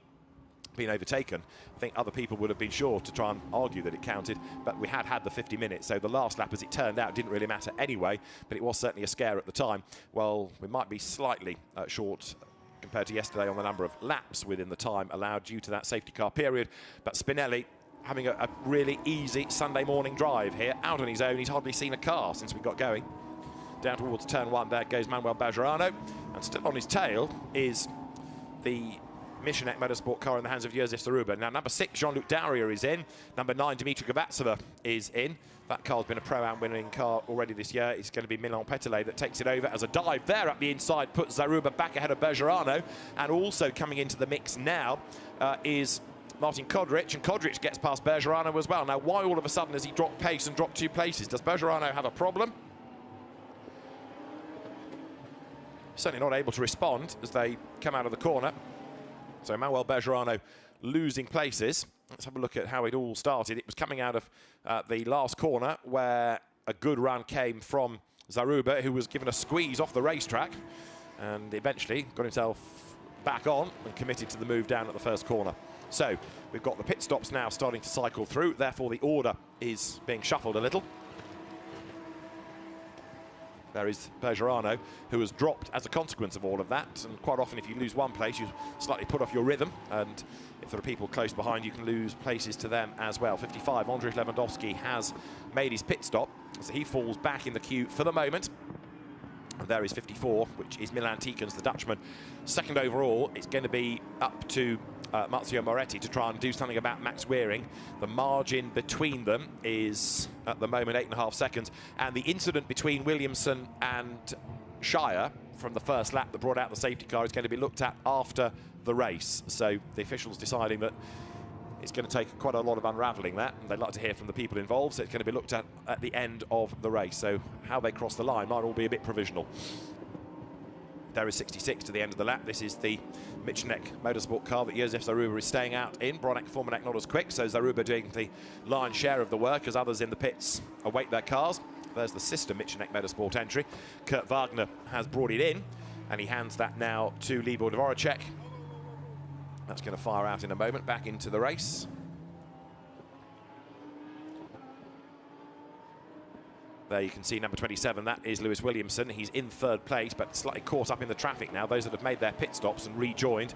been overtaken, I think other people would have been sure to try and argue that it counted, but we had the 50 minutes, so the last lap, as it turned out, didn't really matter anyway, but it was certainly a scare at the time. Well, we might be slightly short compared to yesterday on the number of laps within the time allowed due to that safety car period, but Spinelli having a really easy Sunday morning drive here, out on his own. He's hardly seen a car since we got going. Down towards turn 1, there goes Manuel Bergerano, and still on his tail is the Michenek Motorsport car in the hands of Josef Zaruba. Now, number 6, Jean-Luc Daurier is in. Number 9, Dimitri Govatsuva is in. That car's been a Pro-Am winning car already this year. It's going to be Milan Petelet that takes it over as a dive there up the inside, puts Zaruba back ahead of Bergerano. And also coming into the mix now is Martin Kodric, and Kodric gets past Bergerano as well. Now, why all of a sudden has he dropped pace and dropped 2 places? Does Bergerano have a problem? Certainly not able to respond as they come out of the corner. So Manuel Bergerano losing places. Let's have a look at how it all started. It was coming out of the last corner where a good run came from Zaruba, who was given a squeeze off the racetrack and eventually got himself back on and committed to the move down at the first corner. So we've got the pit stops now starting to cycle through, therefore the order is being shuffled a little. There is Bergerano, who has dropped as a consequence of all of that, and quite often if you lose one place you slightly put off your rhythm, and if there are people close behind you can lose places to them as well. 55, Andrzej Lewandowski has made his pit stop, so he falls back in the queue for the moment. And there is 54, which is Milan Tikens, the Dutchman. Second overall, it's going to be up to Marzio Moretti to try and do something about Max Wearing. The margin between them is, at the moment, 8.5 seconds. And the incident between Williamson and Shire from the first lap that brought out the safety car is going to be looked at after the race. So the officials deciding that it's going to take quite a lot of unravelling that, and they'd like to hear from the people involved, so it's going to be looked at the end of the race. So how they cross the line might all be a bit provisional. There is 66 to the end of the lap. This is the Michenek Motorsport car that Josef Zaruba is staying out in. Bronek Formanek not as quick, so Zaruba doing the lion's share of the work as others in the pits await their cars. There's the sister Michenek Motorsport entry. Kurt Wagner has brought it in, and he hands that now to Libor Dvoracek. That's going to fire out in a moment, back into the race. There you can see number 27, that is Lewis Williamson. He's in third place, but slightly caught up in the traffic now. Those that have made their pit stops and rejoined,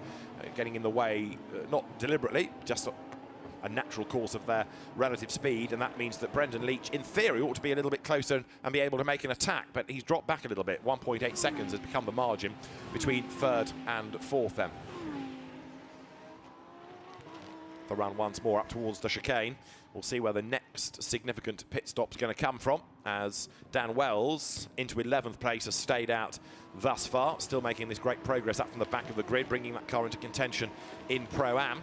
getting in the way, not deliberately, just a natural course of their relative speed, and that means that Brendan Leach, in theory, ought to be a little bit closer and be able to make an attack, but he's dropped back a little bit. 1.8 seconds has become the margin between third and fourth then. The run once more up towards the chicane. We'll see where the next significant pit stop's going to come from, as Dan Wells into 11th place has stayed out thus far, still making this great progress up from the back of the grid, bringing that car into contention in Pro-Am.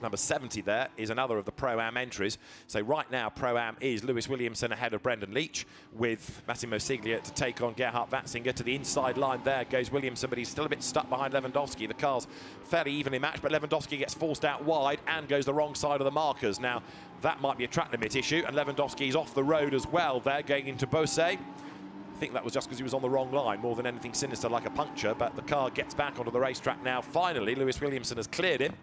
Number 70 there is another of the Pro-Am entries. So right now, Pro-Am is Lewis Williamson ahead of Brendan Leach, with Massimo Siglia to take on Gerhard Watzinger. To the inside line there goes Williamson, but he's still a bit stuck behind Lewandowski. The car's fairly evenly matched, but Lewandowski gets forced out wide and goes the wrong side of the markers. Now, that might be a track limit issue, and Lewandowski's off the road as well there, going into Beausset. I think that was just because he was on the wrong line, more than anything sinister like a puncture, but the car gets back onto the racetrack now. Finally, Lewis Williamson has cleared him,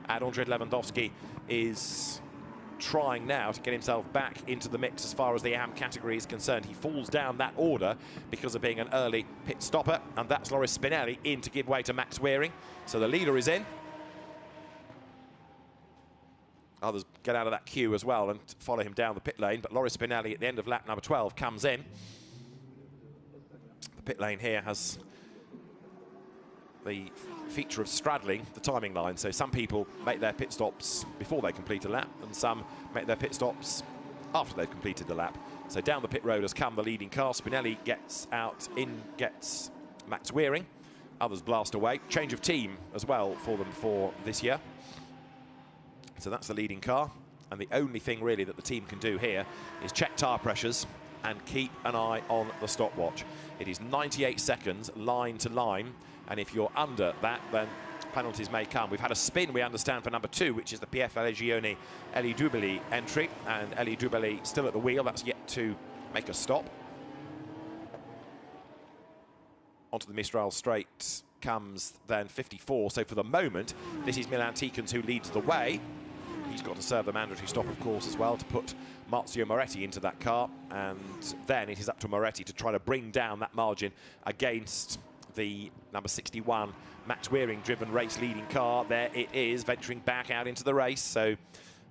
and Andrzej Lewandowski is trying now to get himself back into the mix as far as the AM category is concerned. He falls down that order because of being an early pit stopper, and that's Loris Spinelli in to give way to Max Wearing. So the leader is in. Others get out of that queue as well and follow him down the pit lane, but Loris Spinelli at the end of lap number 12 comes in. pit lane here has the feature of straddling the timing line. So some people make their pit stops before they complete a lap, and some make their pit stops after they've completed a lap. So down the pit road has come the leading car. Spinelli gets out, in gets Max Wearing. Others blast away. Change of team as well for them for this year. So that's the leading car. And the only thing really that the team can do here is check tyre pressures and keep an eye on the stopwatch. It is 98 seconds line to line, and if you're under that, then penalties may come. We've had a spin, we understand, for number 2, which is the PF Legione Elie Dubeli entry, and Elie Dubeli still at the wheel. That's yet to make a stop. Onto the Mistral straight comes then 54. So for the moment, this is Milan Tikens who leads the way. He's got to serve the mandatory stop, of course, as well, to put Marzio Moretti into that car. And then it is up to Moretti to try to bring down that margin against the number 61 Max Wearing-driven race-leading car. There it is, venturing back out into the race. So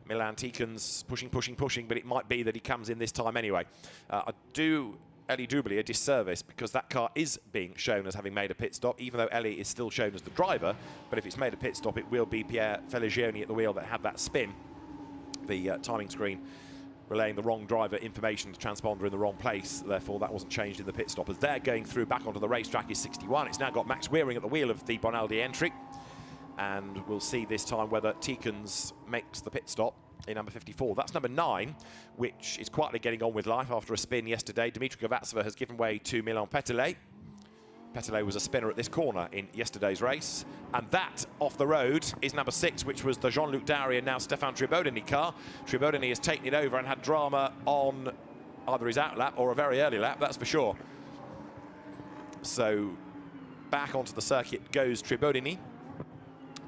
Milan Tikens pushing, but it might be that he comes in this time anyway. I do Elie Dubeli a disservice because that car is being shown as having made a pit stop, even though Elie is still shown as the driver. But if it's made a pit stop, it will be Pierre Feligioni at the wheel that had that spin. The timing screen relaying the wrong driver information to transponder in the wrong place. Therefore, that wasn't changed in the pit stop. As they're going through back onto the racetrack is 61. It's now got Max Wearing at the wheel of the Bonaldi entry. And we'll see this time whether Tikens makes the pit stop in number 54. That's number 9, which is quietly getting on with life after a spin yesterday. Dimitri Govatsuva has given way to Milan Petelet. Petelet was a spinner at this corner in yesterday's race. And that, off the road, is number 6, which was the Jean-Luc Dary and now Stefan Tribodini car. Tribodini has taken it over and had drama on either his out lap or a very early lap, that's for sure. So back onto the circuit goes Tribodini,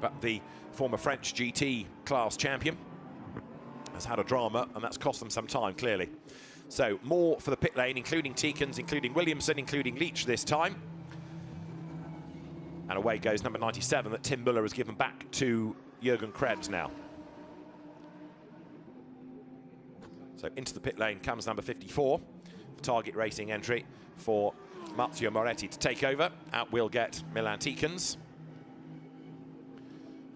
but the former French GT class champion has had a drama, and that's cost them some time, clearly. So more for the pit lane, including Tikens, including Williamson, including Leach this time. And away goes number 97 that Tim Muller has given back to Jürgen Krebs now. So into the pit lane comes number 54, the Target Racing entry for Marzio Moretti to take over. Out will get Milan Tikens.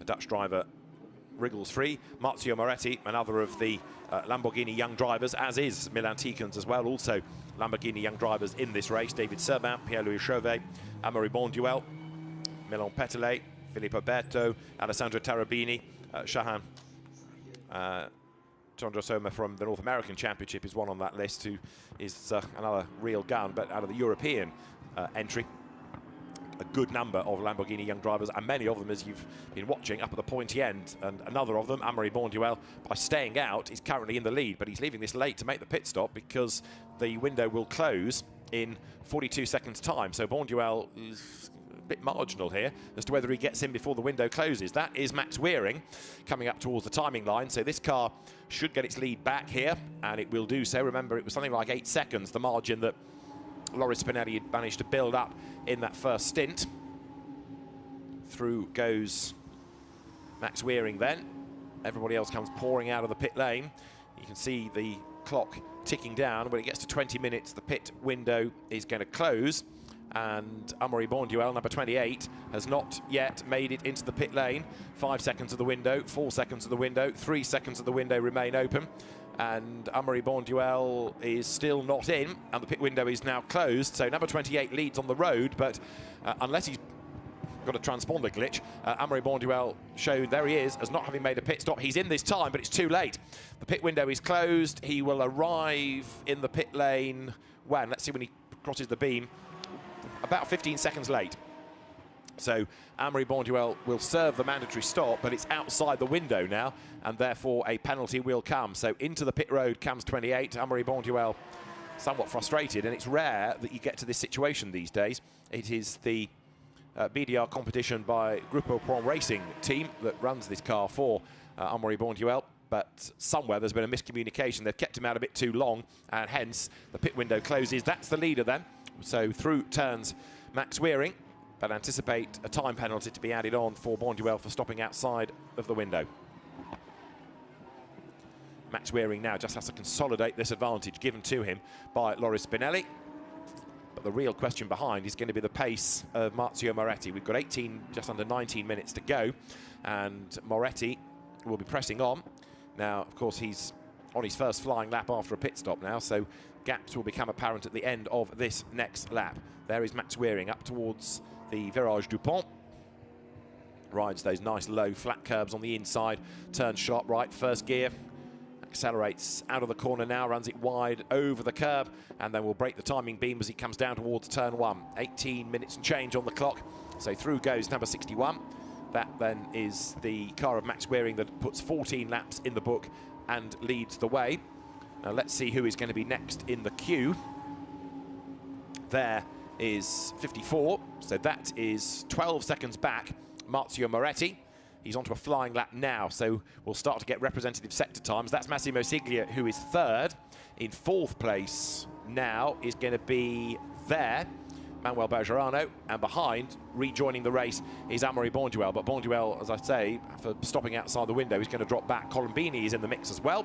The Dutch driver wriggles free. Marzio Moretti, another of the Lamborghini young drivers, as is Milan Tikens as well. Also Lamborghini young drivers in this race. David Serban, Pierre-Louis Chauvet, Amaury Bonduel, Milan Petelet, Filippo Berto, Alessandro Tarabini, Shahan Chandrasoma from the North American Championship is one on that list, who is another real gun, but out of the European entry. A good number of Lamborghini young drivers, and many of them, as you've been watching, up at the pointy end. And another of them, Amaury Bonduel, by staying out, is currently in the lead, but he's leaving this late to make the pit stop because the window will close in 42 seconds' time. So Bonduel is a bit marginal here as to whether he gets in before the window closes. That is Max Wearing coming up towards the timing line. So this car should get its lead back here, and it will do so. Remember, it was something like 8 seconds, the margin that Loris Spinelli had managed to build up in that first stint. Through goes Max Wearing then. Everybody else comes pouring out of the pit lane. You can see the clock ticking down. When it gets to 20 minutes, the pit window is going to close. And Amaury Bonduel, number 28, has not yet made it into the pit lane. 5 seconds of the window, 4 seconds of the window, 3 seconds of the window remain open. And Amaury Bonduel is still not in, and the pit window is now closed. So number 28 leads on the road, but unless he's got a transponder glitch, Amaury Bonduel showed, there he is, as not having made a pit stop. He's in this time, but it's too late. The pit window is closed. He will arrive in the pit lane when, let's see when he crosses the beam, about 15 seconds late. So Amaury Bonduel will serve the mandatory stop, but it's outside the window now, and therefore a penalty will come. So into the pit road comes 28. Amaury Bonduel somewhat frustrated, and it's rare that you get to this situation these days. It is the BDR competition by Gruppo Pron Racing team that runs this car for Amaury Bonduel, but somewhere there's been a miscommunication. They've kept him out a bit too long, and hence the pit window closes. That's the leader then. So through turns Max Wearing, but anticipate a time penalty to be added on for Bonduel for stopping outside of the window. Max Wearing now just has to consolidate this advantage given to him by Loris Spinelli. But the real question behind is going to be the pace of Marzio Moretti. We've got 18, just under 19 minutes to go, and Moretti will be pressing on. Now, of course, he's on his first flying lap after a pit stop now, so gaps will become apparent at the end of this next lap. There is Max Wearing up towards the Virage du Pont. Rides those nice low flat curbs on the inside, turns sharp right, first gear, accelerates out of the corner now, runs it wide over the curb, and then will break the timing beam as he comes down towards turn 1. 18 minutes and change on the clock, so through goes number 61. That then is the car of Max Wearing that puts 14 laps in the book and leads the way. Now let's see who is going to be next in the queue. There is 54, so that is 12 seconds back. Marzio Moretti, he's onto a flying lap now, so we'll start to get representative sector times. That's Massimo Siglia, who is third. In fourth place now is going to be there, Manuel Bergerano, and behind, rejoining the race, is Amaury Bonduel. But Bonduel, as I say, for stopping outside the window, is going to drop back. Colombini is in the mix as well,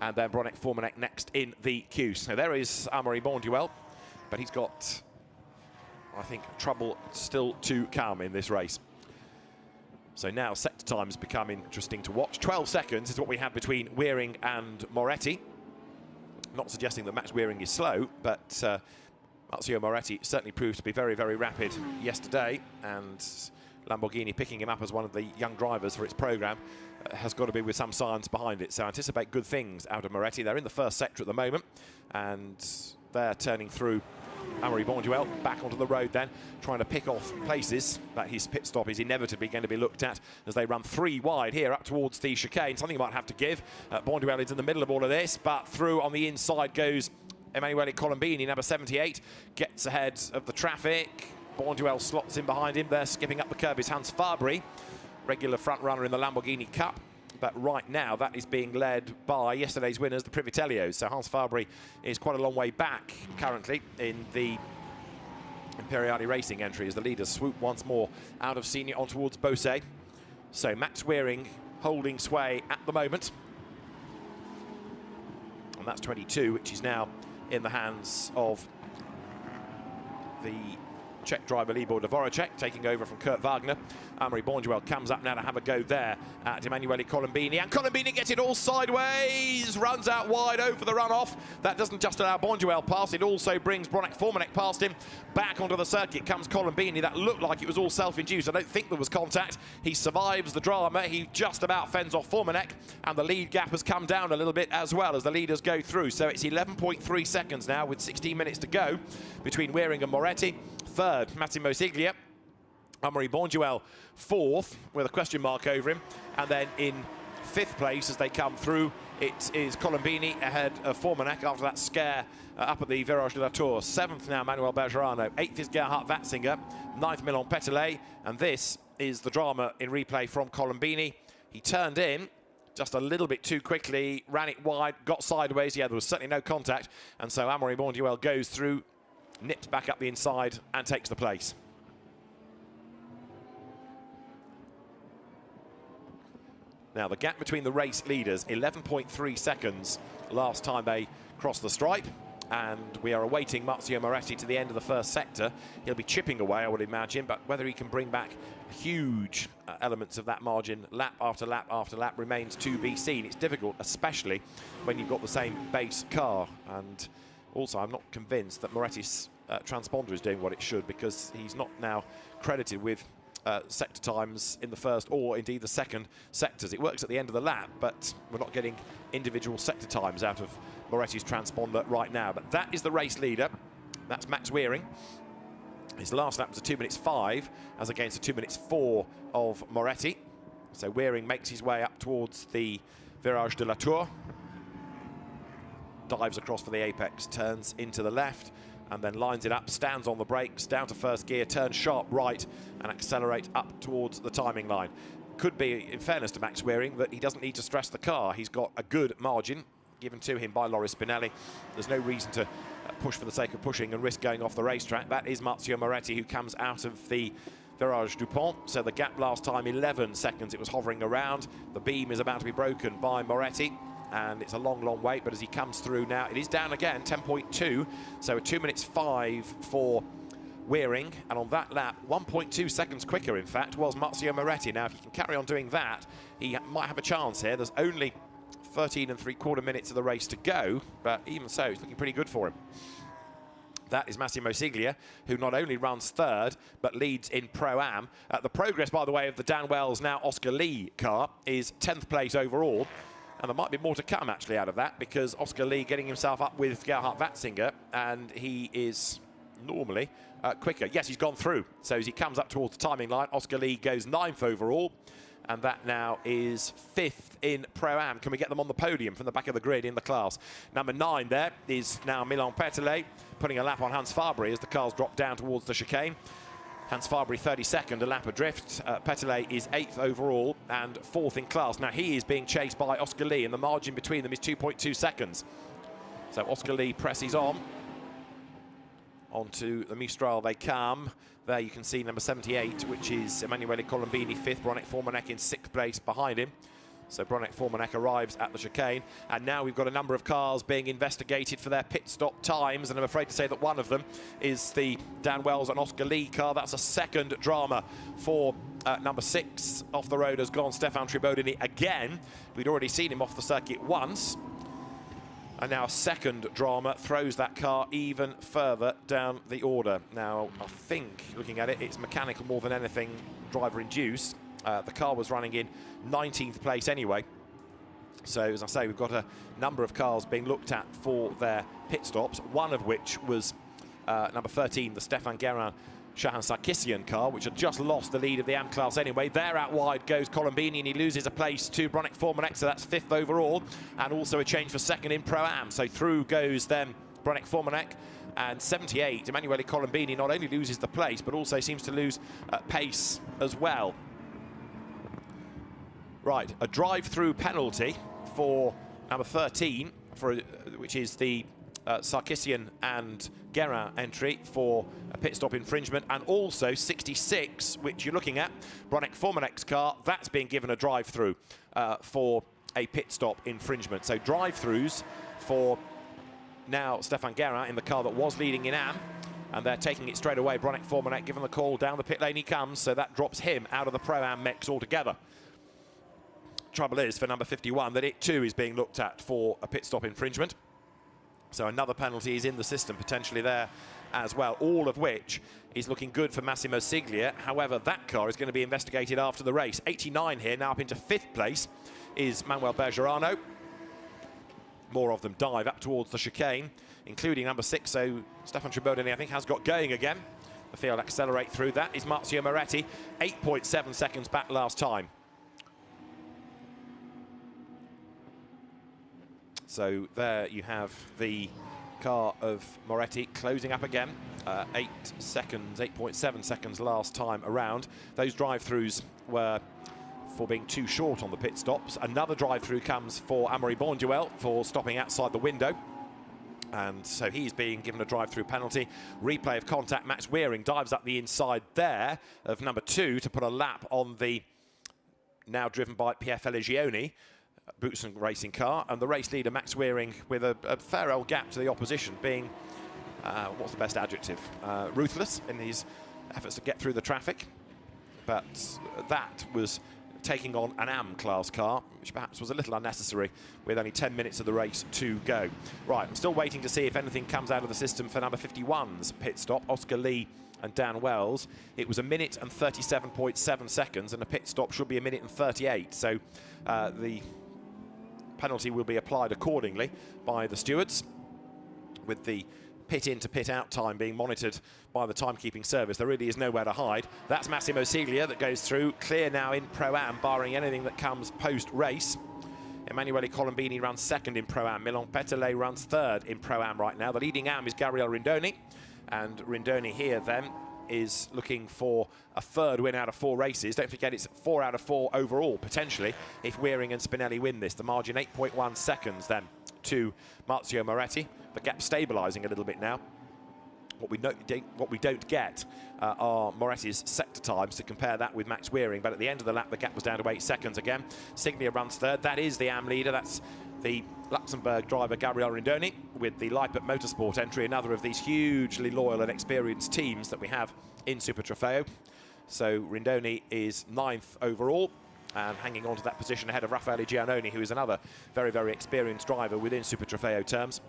and then Bronek Formanek next in the queue. So there is Amaury Bonduel, but he's got, I think, trouble still to come in this race. So now sector times become interesting to watch. 12 seconds is what we have between Wearing and Moretti. Not suggesting that Max Wearing is slow, but Marzio Moretti certainly proved to be very, very rapid yesterday, and Lamborghini picking him up as one of the young drivers for its programme has got to be with some science behind it. So anticipate good things out of Moretti. They're in the first sector at the moment, and they're turning through Amaury Bonduel back onto the road then, trying to pick off places, but his pit stop is inevitably going to be looked at as they run 3 wide here up towards the chicane. Something might have to give. Bonduel is in the middle of all of this, but through on the inside goes Emanuele Colombini, number 78, gets ahead of the traffic. Bonduel slots in behind him. There, skipping up the curb is Hans Fabry, regular front runner in the Lamborghini Cup. But right now, that is being led by yesterday's winners, the Privitellios. So Hans Fabry is quite a long way back currently in the Imperiali Racing entry as the leaders swoop once more out of senior on towards Beausset. So Max Wearing holding sway at the moment. And that's 22, which is now in the hands of the Czech driver Libor Dvoracek, taking over from Kurt Wagner. Amaury Bonduel comes up now to have a go there at Emanuele Colombini, and Colombini gets it all sideways, runs out wide over the runoff. That doesn't just allow Bonduel past, it also brings Bronek Formanek past him. Back onto the circuit comes Colombini. That looked like it was all self-induced. I don't think there was contact. He survives the drama. He just about fends off Formanek, and the lead gap has come down a little bit as well as the leaders go through. So it's 11.3 seconds now with 16 minutes to go between Wearing and Moretti. Third, Massimo Siglia. Amaury Bonduel fourth with a question mark over him, and then in fifth place as they come through it is Colombini ahead of Formanek after that scare up at the Virage de la Tour. Seventh now Manuel Bergerano, eighth is Gerhard Watzinger, ninth Milan Petelet, and this is the drama in replay from Colombini. He turned in just a little bit too quickly, ran it wide, got sideways. Yeah, there was certainly no contact, and so Amaury Bonduel goes through, nipped back up the inside and takes the place. Now the gap between the race leaders, 11.3 seconds last time they crossed the stripe, and we are awaiting Marzio Moretti to the end of the first sector. He'll be chipping away, I would imagine, but whether he can bring back huge elements of that margin lap after lap after lap remains to be seen. It's difficult, especially when you've got the same base car, and also I'm not convinced that Moretti's transponder is doing what it should, because he's not now credited with sector times in the first or indeed the second sectors. It works at the end of the lap, but we're not getting individual sector times out of Moretti's transponder right now. But that is the race leader. That's Max Wearing. His last lap was a 2 minutes 5 as against a 2 minutes 4 of Moretti. So Wearing makes his way up towards the Virage de la Tour, dives across for the apex, turns into the left, and then lines it up, stands on the brakes, down to first gear, turns sharp right, and accelerate up towards the timing line. Could be, in fairness to Max Wearing, that he doesn't need to stress the car. He's got a good margin given to him by Loris Spinelli. There's no reason to push for the sake of pushing and risk going off the racetrack. That is Marzio Moretti, who comes out of the Virage du Pont. So the gap last time, 11 seconds it was hovering around. The beam is about to be broken by Moretti. and it's a long, long wait, but as he comes through now, it is down again, 10.2, so 2 minutes 5 for Wearing, and on that lap, 1.2 seconds quicker, in fact, was Marzio Moretti. Now, if he can carry on doing that, he might have a chance here. There's only 13 3/4 minutes of the race to go, but even so, it's looking pretty good for him. That is Massimo Siglia, who not only runs third, but leads in Pro-Am. The progress, by the way, of the Dan Wells, now Oscar Lee car is 10th place overall. And there might be more to come, actually, out of that, because Oscar Lee getting himself up with Gerhard Watzinger, and he is normally quicker. Yes, he's gone through. So as he comes up towards the timing line, Oscar Lee goes 9th overall, and that now is 5th in Pro-Am. Can we get them on the podium from the back of the grid in the class? Number 9 there is now Milan Petelet, putting a lap on Hans Fabry as the cars drop down towards the chicane. Hans Fabry 32nd, a lap adrift. Petelet is 8th overall and 4th in class. Now he is being chased by Oscar Lee, and the margin between them is 2.2 seconds. So Oscar Lee presses on. Onto the Mistral they come. There you can see number 78, which is Emanuele Colombini, 5th, Bronek Formanek in 6th place behind him. So Bronek Formanek arrives at the chicane, and now we've got a number of cars being investigated for their pit stop times, and I'm afraid to say that one of them is the Dan Wells and Oscar Lee car. That's a second drama for number 6. Off the road has gone Stefan Tribodini again. We'd already seen him off the circuit once. And now a second drama throws that car even further down the order. Now, I think, looking at it, it's mechanical more than anything, driver-induced. The car was running in 19th place anyway. So, as I say, we've got a number of cars being looked at for their pit stops, one of which was number 13, the Stefan Guerin Shahan Sarkissian car, which had just lost the lead of the AM class anyway. There out wide goes Colombini, and he loses a place to Bronek Formanek, so that's 5th overall, and also a change for 2nd in Pro-Am. So through goes then Bronek Formanek, and 78, Emanuele Colombini not only loses the place, but also seems to lose pace as well. Right, a drive-through penalty for number 13, which is the Sarkissian and Guerin entry for a pit stop infringement, and also 66, which you're looking at, Bronek Formanek's car, that's being given a drive-through for a pit stop infringement. So drive-throughs for now Stefan Guerin in the car that was leading in AM, and they're taking it straight away. Bronek Formanek given the call, down the pit lane he comes, so that drops him out of the Pro-Am mix altogether. Trouble is for number 51 that it too is being looked at for a pit stop infringement. So another penalty is in the system potentially there as well, all of which is looking good for Massimo Siglia. However, that car is going to be investigated after the race. 89 here, now up into 5th place is Manuel Bergerano. More of them dive up towards the chicane, including number 6. So Stefan Tribodini, I think, has got going again. The field accelerate through. That is Marzio Moretti, 8.7 seconds back last time. So there you have the car of Moretti closing up again. 8.7 seconds last time around. Those drive-throughs were for being too short on the pit stops. Another drive-through comes for Amaury Bonduel for stopping outside the window. And so he's being given a drive-through penalty. Replay of contact. Max Wearing dives up the inside there of number 2 to put a lap on the now driven by Pierre Feligioni Boutsen racing car, and the race leader Max Wearing with a fair old gap to the opposition, being what's the best adjective, ruthless in his efforts to get through the traffic. But that was taking on an AM class car, which perhaps was a little unnecessary with only 10 minutes of the race to go. Right, I'm still waiting to see if anything comes out of the system for number 51's pit stop, Oscar Lee and Dan Wells. It was 1 minute and 37.7 seconds, and a pit stop should be 1 minute and 38. So the penalty will be applied accordingly by the stewards, with the pit in to pit out time being monitored by the timekeeping service. There really is nowhere to hide. That's Massimo Siglia that goes through, clear now in Pro-Am, barring anything that comes post-race. Emanuele Colombini runs 2nd in Pro-Am. Milan Petelet runs 3rd in Pro-Am right now. The leading AM is Gabrielle Rindon, and Rindoni here then is looking for a 3rd win out of 4 races. Don't forget, it's 4 out of 4 overall, potentially, if Wearing and Spinelli win this. The margin 8.1 seconds then to Marzio Moretti. The gap stabilising a little bit now. What we don't get are Moretti's sector times to compare that with Max Wearing, but at the end of the lap the gap was down to 8 seconds again. Siglia runs 3rd. That is the AM leader. That's the Luxembourg driver Gabrielle Rindon with the Leipzig Motorsport entry, another of these hugely loyal and experienced teams that we have in Super Trofeo. So Rindon is 9th overall and hanging on to that position ahead of Raffaele Giannoni, who is another very, very experienced driver within Super Trofeo terms.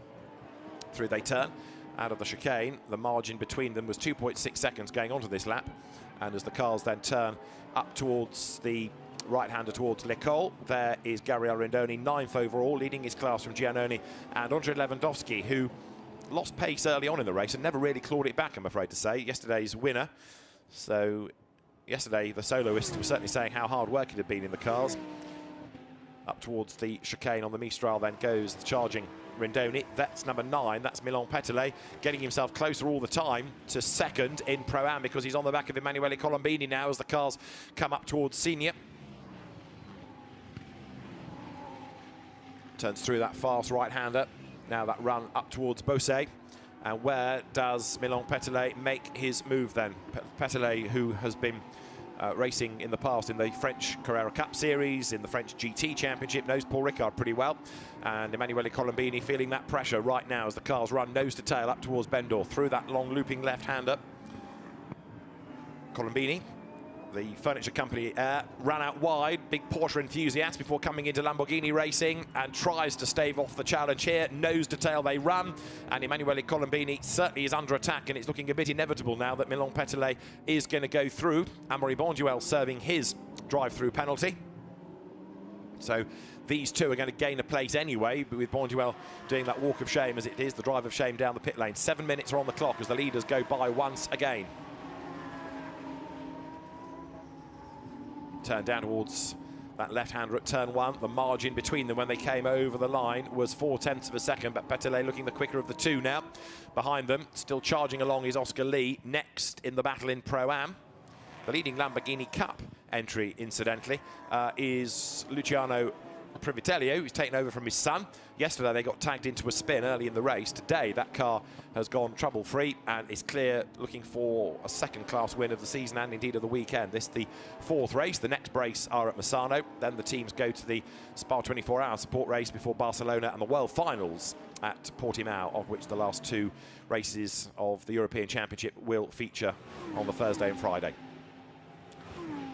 Through they turn out of the chicane. The margin between them was 2.6 seconds going onto this lap, and as the cars then turn up towards the right-hander towards L'École, there is Gabrielle Rindon, 9th overall, leading his class from Giannoni and Andrzej Lewandowski, who lost pace early on in the race and never really clawed it back, I'm afraid to say. Yesterday's winner. So yesterday the soloists were certainly saying how hard work it had been in the cars. Up towards the chicane on the Mistral then goes the charging Rindon. That's number 9, that's Milan Petelet, getting himself closer all the time to 2nd in Pro-Am, because he's on the back of Emanuele Colombini now as the cars come up towards Senior. Turns through that fast right-hander. Now that run up towards Beausset. And where does Milan Petelet make his move then? Petelet, who has been racing in the past in the French Carrera Cup Series, in the French GT Championship, knows Paul Ricard pretty well. And Emanuele Colombini feeling that pressure right now as the cars run nose to tail up towards Bendor through that long looping left-hander. Colombini, the furniture company, ran out wide, big Porsche enthusiast before coming into Lamborghini racing, and tries to stave off the challenge here. Nose to tail they run, and Emanuele Colombini certainly is under attack, and it's looking a bit inevitable now that Milan Petelet is going to go through. Amaury Bonduel serving his drive-through penalty. So these two are going to gain a place anyway, but with Bonduel doing that walk of shame as it is, the drive of shame down the pit lane. 7 minutes are on the clock as the leaders go by once again. Turn down towards that left-hander at turn 1. The margin between them when they came over the line was 0.4 of a second, but Petelet looking the quicker of the two now. Behind them, still charging along, is Oscar Lee, next in the battle in Pro-Am. The leading Lamborghini Cup entry, incidentally, is Luciano Privitello, who's taken over from his son. Yesterday they got tagged into a spin early in the race. Today that car has gone trouble-free and is clear, looking for a second-class win of the season and indeed of the weekend. This is the 4th race. The next race are at Misano. Then the teams go to the Spa 24-hour support race before Barcelona and the World Finals at Portimao, of which the last 2 races of the European Championship will feature on the Thursday and Friday.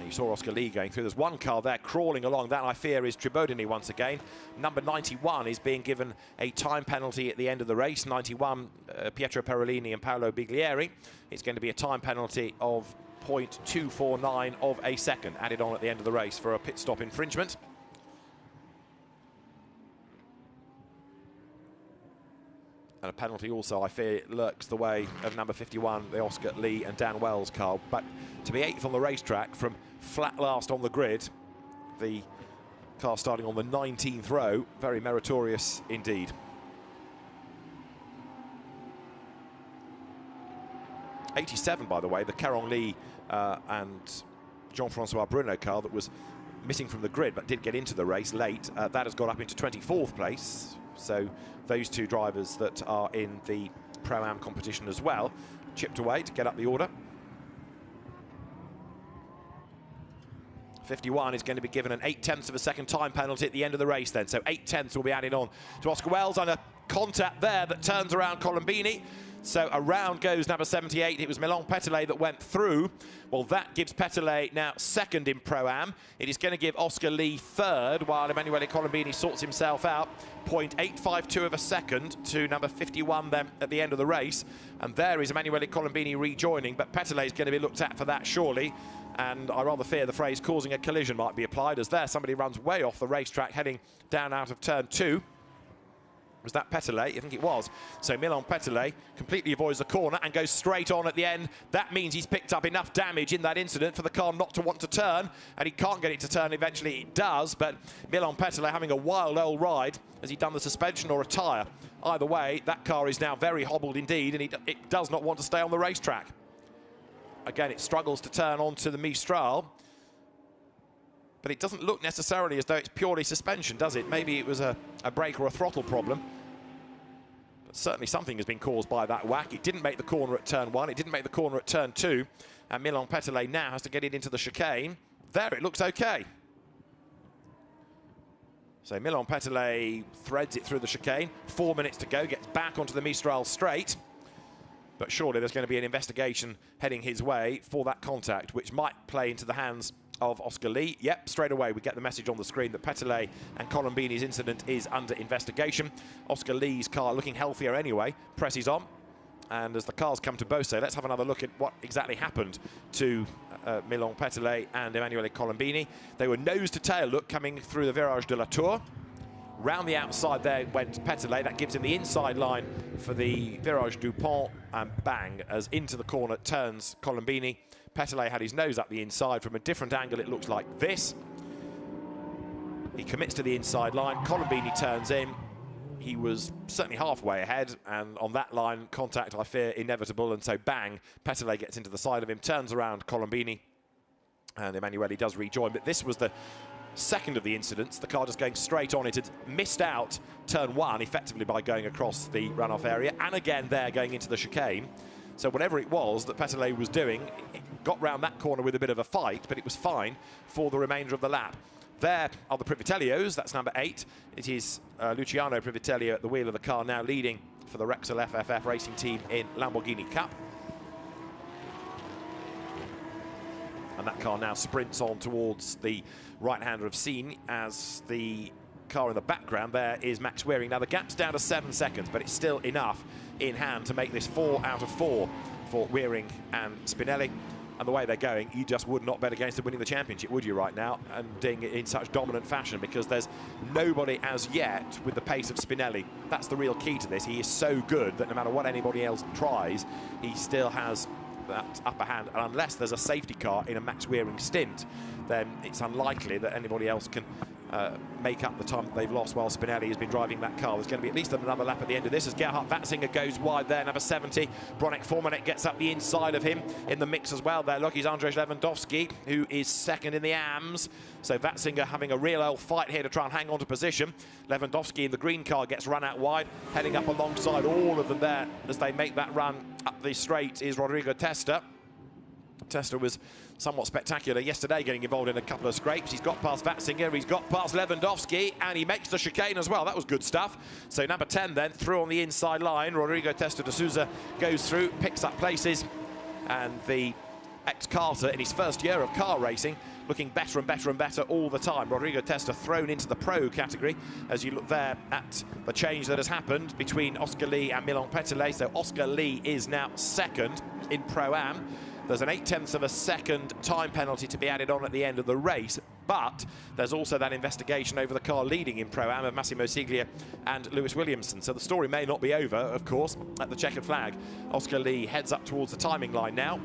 You saw Oscar Lee going through. There's one car there crawling along. That, I fear, is Tribodini once again. Number 91 is being given a time penalty at the end of the race. 91, Pietro Perolini and Paolo Biglieri. It's going to be a time penalty of 0.249 of a second added on at the end of the race for a pit stop infringement. And a penalty also, I fear, lurks the way of number 51, the Oscar Lee and Dan Wells car. But to be 8th on the racetrack from flat last on the grid, the car starting on the 19th row, very meritorious indeed. '87, by the way, the Caron Lee and Jean-Francois Bruno car that was missing from the grid but did get into the race late, that has got up into 24th place. So those two drivers that are in the Pro-Am competition as well chipped away to get up the order. 51 is going to be given an 0.8 of a second time penalty at the end of the race then. So 0.8 will be added on to Oscar Wells, and a contact there that turns around Colombini. So around goes number 78. It was Milan Petelet that went through. Well, that gives Petelet now 2nd in Pro-Am. It is going to give Oscar Lee 3rd, while Emanuele Colombini sorts himself out. 0.852 of a second to number 51 then at the end of the race. And there is Emanuele Colombini rejoining, but Petelet is going to be looked at for that surely. And I rather fear the phrase causing a collision might be applied, as there somebody runs way off the racetrack heading down out of turn 2. Was that Petelet? I think it was. So Milan Petelet completely avoids the corner and goes straight on at the end. That means he's picked up enough damage in that incident for the car not to want to turn, and he can't get it to turn. Eventually it does, but Milan Petelet having a wild old ride. Has he done the suspension or a tyre? Either way, that car is now very hobbled indeed, and it does not want to stay on the racetrack. Again, it struggles to turn onto the Mistral, but it doesn't look necessarily as though it's purely suspension, does it? Maybe it was a brake or a throttle problem. But certainly something has been caused by that whack. It didn't make the corner at turn 1. It didn't make the corner at turn 2. And Milan Petelet now has to get it into the chicane. There, it looks okay. So Milan Petelet threads it through the chicane. 4 minutes to go, gets back onto the Mistral straight. But surely there's going to be an investigation heading his way for that contact, which might play into the hands of Oscar Lee. Yep, straight away we get the message on the screen that Petelet and Colombini's incident is under investigation. Oscar Lee's car, looking healthier anyway, presses on. And as the cars come to Beausset, let's have another look at what exactly happened to Milan Petelet and Emanuele Colombini. They were nose to tail, look, coming through the Virage de la Tour. Round the outside there went Petelet. That gives him the inside line for the Virage du Pont, and bang, as into the corner turns Colombini. Petelet had his nose up the inside. From a different angle, it looks like this. He commits to the inside line. Colombini turns in. He was certainly halfway ahead, and on that line, contact, I fear, inevitable, and so bang, Petelet gets into the side of him, turns around Colombini, and Emanuele does rejoin. But this was the second of the incidents. The car just going straight on. It had missed out turn 1 effectively by going across the runoff area, and again there going into the chicane. So whatever it was that Petelet was doing, it got round that corner with a bit of a fight, but it was fine for the remainder of the lap. There are the Privitellios, that's number 8. It is Luciano Privitellio at the wheel of the car, now leading for the Rexel FFF racing team in Lamborghini Cup. And that car now sprints on towards the right-hander of Scene as the car in the background there is Max Wearing. Now the gap's down to 7 seconds, but it's still enough in hand to make this 4 out of 4 for Wearing and Spinelli. And the way they're going, you just would not bet against them winning the championship, would you, right now? And doing it in such dominant fashion, because there's nobody as yet with the pace of Spinelli. That's the real key to this. He is so good that no matter what anybody else tries, he still has that upper hand. And unless there's a safety car in a Max Wearing stint, then it's unlikely that anybody else can make up the time that they've lost while Spinelli has been driving that car. There's going to be at least another lap at the end of this as Gerhard Watzinger goes wide there, number 70. Bronek Formanek gets up the inside of him in the mix as well there. Look, he's Andrzej Lewandowski, who is second in the AMS. So Watzinger having a real old fight here to try and hang on to position. Lewandowski in the green car gets run out wide, heading up alongside all of them there as they make that run up the straight is Rodrigo Testa. Testa was somewhat spectacular yesterday, getting involved in a couple of scrapes. He's got past Watzinger, he's got past Lewandowski, and he makes the chicane as well. That was good stuff. So number 10 then, through on the inside line. Rodrigo Testa de Souza goes through, picks up places, and the ex-Carter in his first year of car racing looking better and better and better all the time. Rodrigo Testa thrown into the pro category as you look there at the change that has happened between Oscar Lee and Milan Petelet. So Oscar Lee is now second in Pro-Am. There's an 0.8 of a second time penalty to be added on at the end of the race, but there's also that investigation over the car leading in Pro-Am of Massimo Siglia and Lewis Williamson. So the story may not be over, of course, at the checkered flag. Oscar Lee heads up towards the timing line now.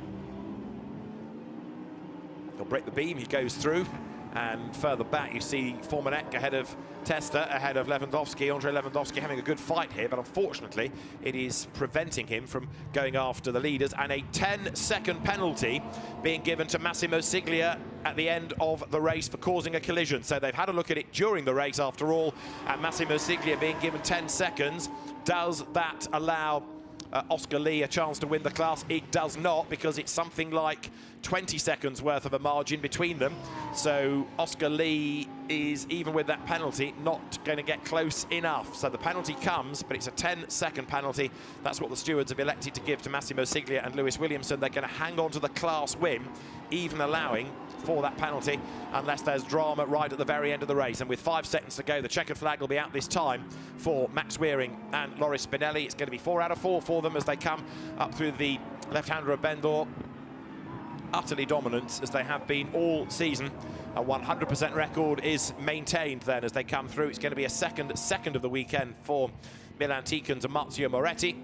He'll break the beam, he goes through, and further back you see Formanek ahead of Testa, ahead of Lewandowski. Andrzej Lewandowski having a good fight here, but unfortunately it is preventing him from going after the leaders, and a 10-second penalty being given to Massimo Siglia at the end of the race for causing a collision. So they've had a look at it during the race after all, and Massimo Siglia being given 10 seconds. Does that allow Oscar Lee a chance to win the class? It does not, because it's something like 20 seconds worth of a margin between them. So Oscar Lee is, even with that penalty, not going to get close enough. So the penalty comes, but it's a 10-second penalty. That's what the stewards have elected to give to Massimo Siglia and Lewis Williamson. They're going to hang on to the class win, even allowing for that penalty, unless there's drama right at the very end of the race. And with 5 seconds to go, the checkered flag will be out this time for Max Wearing and Loris Spinelli. It's going to be 4 out of 4 for them as they come up through the left-hander of Bendor. Utterly dominant as they have been all season. A 100% record is maintained then as they come through. It's going to be a second of the weekend for Milan Tikans and Marzio Moretti.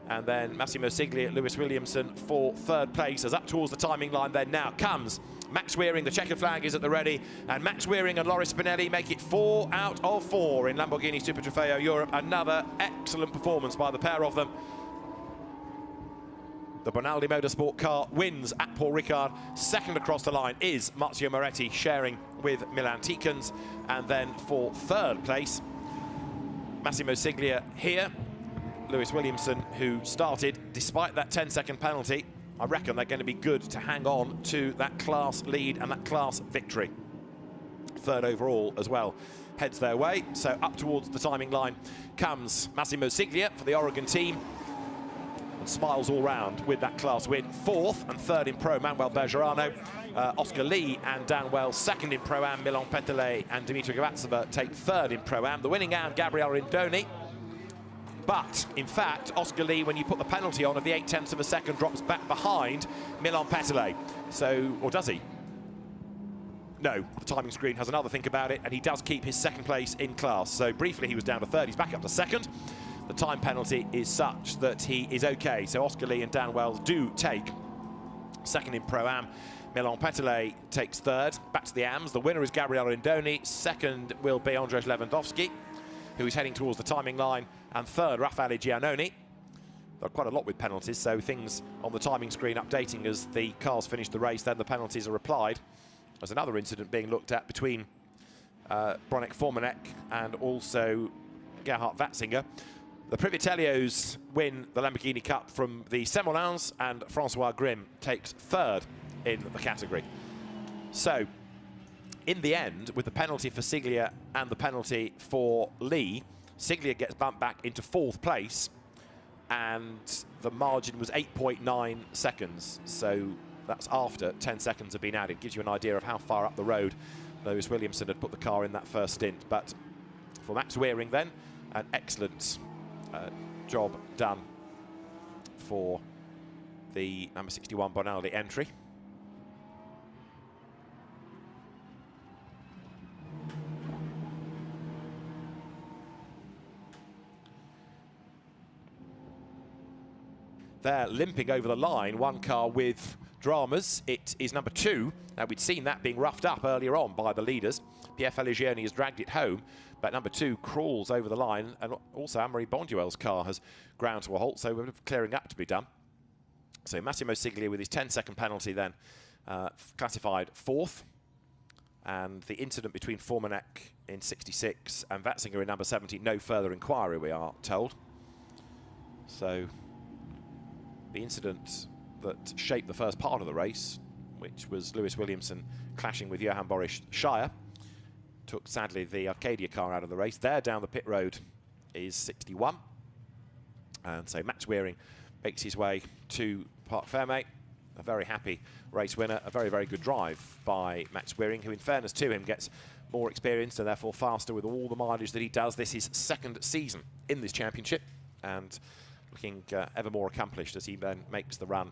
And then Massimo Siglia, Lewis Williamson for third place. As up towards the timing line then now comes Max Wearing. The checkered flag is at the ready, and Max Wearing and Loris Spinelli make it 4 out of 4 in Lamborghini Super Trofeo Europe. Another excellent performance by the pair of them. The Bonaldi Motorsport car wins at Paul Ricard. Second across the line is Marzio Moretti, sharing with Milan Tikans. And then for third place, Massimo Siglia here. Lewis Williamson, who started despite that 10-second penalty. I reckon they're going to be good to hang on to that class lead and that class victory. third overall as well, heads their way. So up towards the timing line comes Massimo Siglia for the Oregon team. And smiles all round with that class win. Fourth and third in Pro, Manuel Bergerano. Oscar Lee and Dan Wells second in Pro-Am. Milan Petelet and Dimitri Govatsuva take third in Pro-Am. The winning Am, Gabrielle Rindon. But, in fact, Oscar Lee, when you put the penalty on of the 0.8 of a second, drops back behind Milan Petelet. So, or does he? No, the timing screen has another think about it, and he does keep his second place in class. So, briefly, he was down to third. He's back up to second. The time penalty is such that he is okay. So, Oscar Lee and Dan Wells do take second in Pro-Am. Milan Petelet takes third. Back to the AMs. The winner is Gabrielle Rindon. Second will be Andrzej Lewandowski, who is heading towards the timing line. And third, Raffaele Giannoni. There are quite a lot with penalties, so things on the timing screen updating as the cars finish the race, then the penalties are applied. There's another incident being looked at between Bronek Formanek and also Gerhard Watzinger. The Privitellios win the Lamborghini Cup from the Semolins, and Francois Grimm takes third in the category. So, in the end, with the penalty for Siglia and the penalty for Lee, Siglia gets bumped back into fourth place, and the margin was 8.9 seconds. So that's after 10 seconds have been added. Gives you an idea of how far up the road Lewis Williamson had put the car in that first stint. But for Max Wearing then, an excellent job done for the number 61 Bonaldi entry. They're limping over the line, one car with dramas. It is number 2. Now, we'd seen that being roughed up earlier on by the leaders. Pierre Feligioni has dragged it home, but number 2 crawls over the line, and also Anne-Marie Bonduel's car has ground to a halt, so a bit of clearing up to be done. So Massimo Siglia with his 10-second penalty then classified fourth, and the incident between Formanek in 66 and Watzinger in number 70, no further inquiry, we are told. So the incident that shaped the first part of the race, which was Lewis Williamson clashing with Johan Boris Shire, took sadly the Arcadia car out of the race. There down the pit road is 61. And so Max Wearing makes his way to Parc Fermé. A very happy race winner, a very, very good drive by Max Wearing, who in fairness to him gets more experienced and therefore faster with all the mileage that he does. This is second season in this championship, and looking ever more accomplished as he then makes the run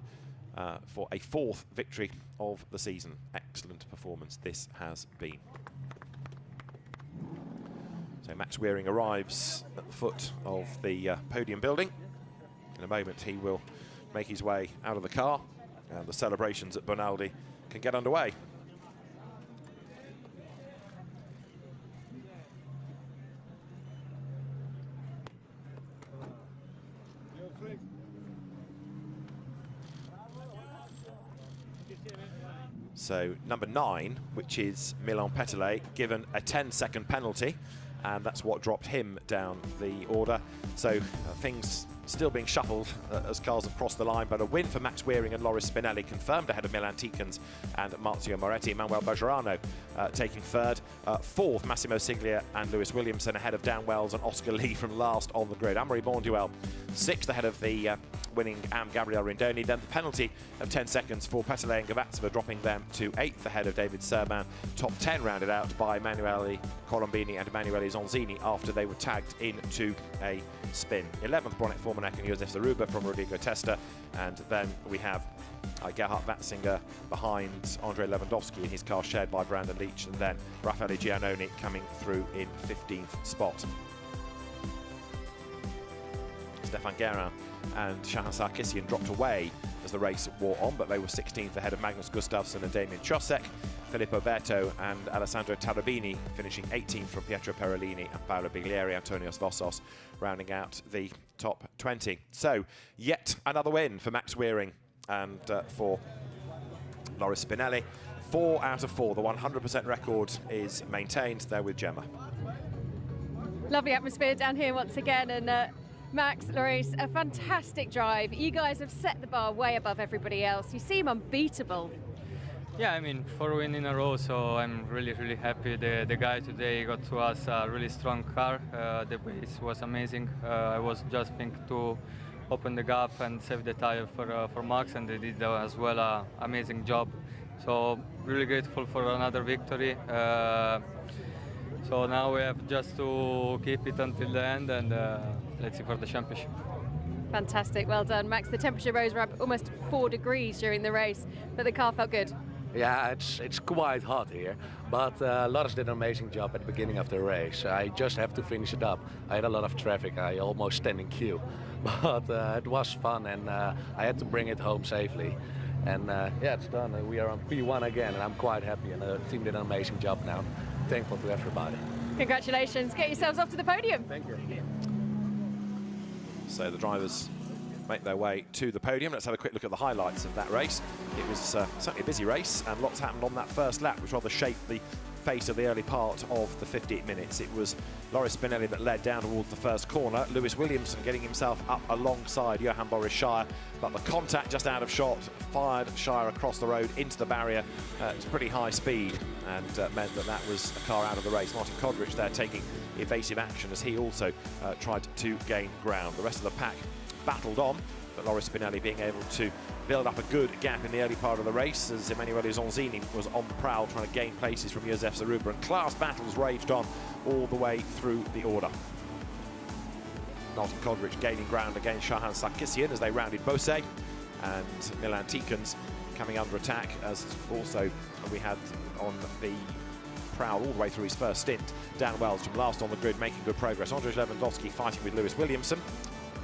for a fourth victory of the season. Excellent performance this has been. So Max Wearing arrives at the foot of the podium building. In a moment he will make his way out of the car, and the celebrations at Bonaldi can get underway. So number 9, which is Milan Petelet, given a 10-second penalty, and that's what dropped him down the order. So things still being shuffled as cars have crossed the line, but a win for Max Wearing and Loris Spinelli confirmed ahead of Milan Tikens and Marzio Moretti. Manuel Bergerano taking third. Fourth, Massimo Siglia and Lewis Williamson ahead of Dan Wells and Oscar Lee from last on the grid. Anne-Marie Bonduel sixth ahead of the winning Am Gabrielle Rindon. Then the penalty of 10 seconds for Petelet and Govatsuva, dropping them to 8th ahead of David Serban. Top 10 rounded out by Emanuele Colombini and Emanuele Zonzini after they were tagged into a spin. 11th, Bronek Formanek and Josef Zaruba from Rodrigo Testa. And then we have Gerhard Watzinger behind Andrzej Lewandowski in his car shared by Brandon Leach, and then Raffaele Giannoni coming through in 15th spot. Stefan Guerin and Shahan Sarkissian dropped away as the race wore on, but they were 16th ahead of Magnus Gustafsson and Damien Chosek. Filippo Berto and Alessandro Tarabini finishing 18th from Pietro Perolini and Paolo Biglieri. Antonios Vossos rounding out the top 20. So yet another win for Max Wearing and for Loris Spinelli. 4 out of 4. The 100% record is maintained there with Gemma. Lovely atmosphere down here once again, and Max, Loris, a fantastic drive. You guys have set the bar way above everybody else. You seem unbeatable. Yeah, I mean, 4 wins in a row, so I'm really happy. The guy today got to us a really strong car. The pace was amazing. I was just thinking to open the gap and save the tire for Max, and they did as well an amazing job. So really grateful for another victory. So now we have just to keep it until the end, and let's see for the championship. Fantastic, well done, Max. The temperature rose up almost 4 degrees during the race, but the car felt good. Yeah, it's quite hot here, but Loris did an amazing job at the beginning of the race. I just have to finish it up. I had a lot of traffic. I almost stand in queue, but it was fun, and I had to bring it home safely. And yeah, it's done. We are on P1 again, and I'm quite happy. And the team did an amazing job now. Thankful to everybody. Congratulations. Get yourselves off to the podium. Thank you. So the drivers make their way to the podium. Let's have a quick look at the highlights of that race. It was certainly a busy race, and lots happened on that first lap, which rather shaped the face of the early part of the 58 minutes. It was Loris Spinelli that led down towards the first corner. Lewis Williamson getting himself up alongside Johan Boris Shire, but the contact just out of shot fired Shire across the road into the barrier. It was pretty high speed, and meant that that was a car out of the race. Martin Kodrich there taking evasive action as he also tried to gain ground. The rest of the pack battled on, but Loris Spinelli being able to build up a good gap in the early part of the race as Emanuele Zonzini was on the prowl trying to gain places from Josef Zaruba, and class battles raged on all the way through the order. Martin Kodrich gaining ground against Shahan Sarkissian as they rounded Bose, and Milan Tikans coming under attack, as also we had on the prowl all the way through his first stint. Dan Wells from last on the grid making good progress. Andrzej Lewandowski fighting with Lewis Williamson,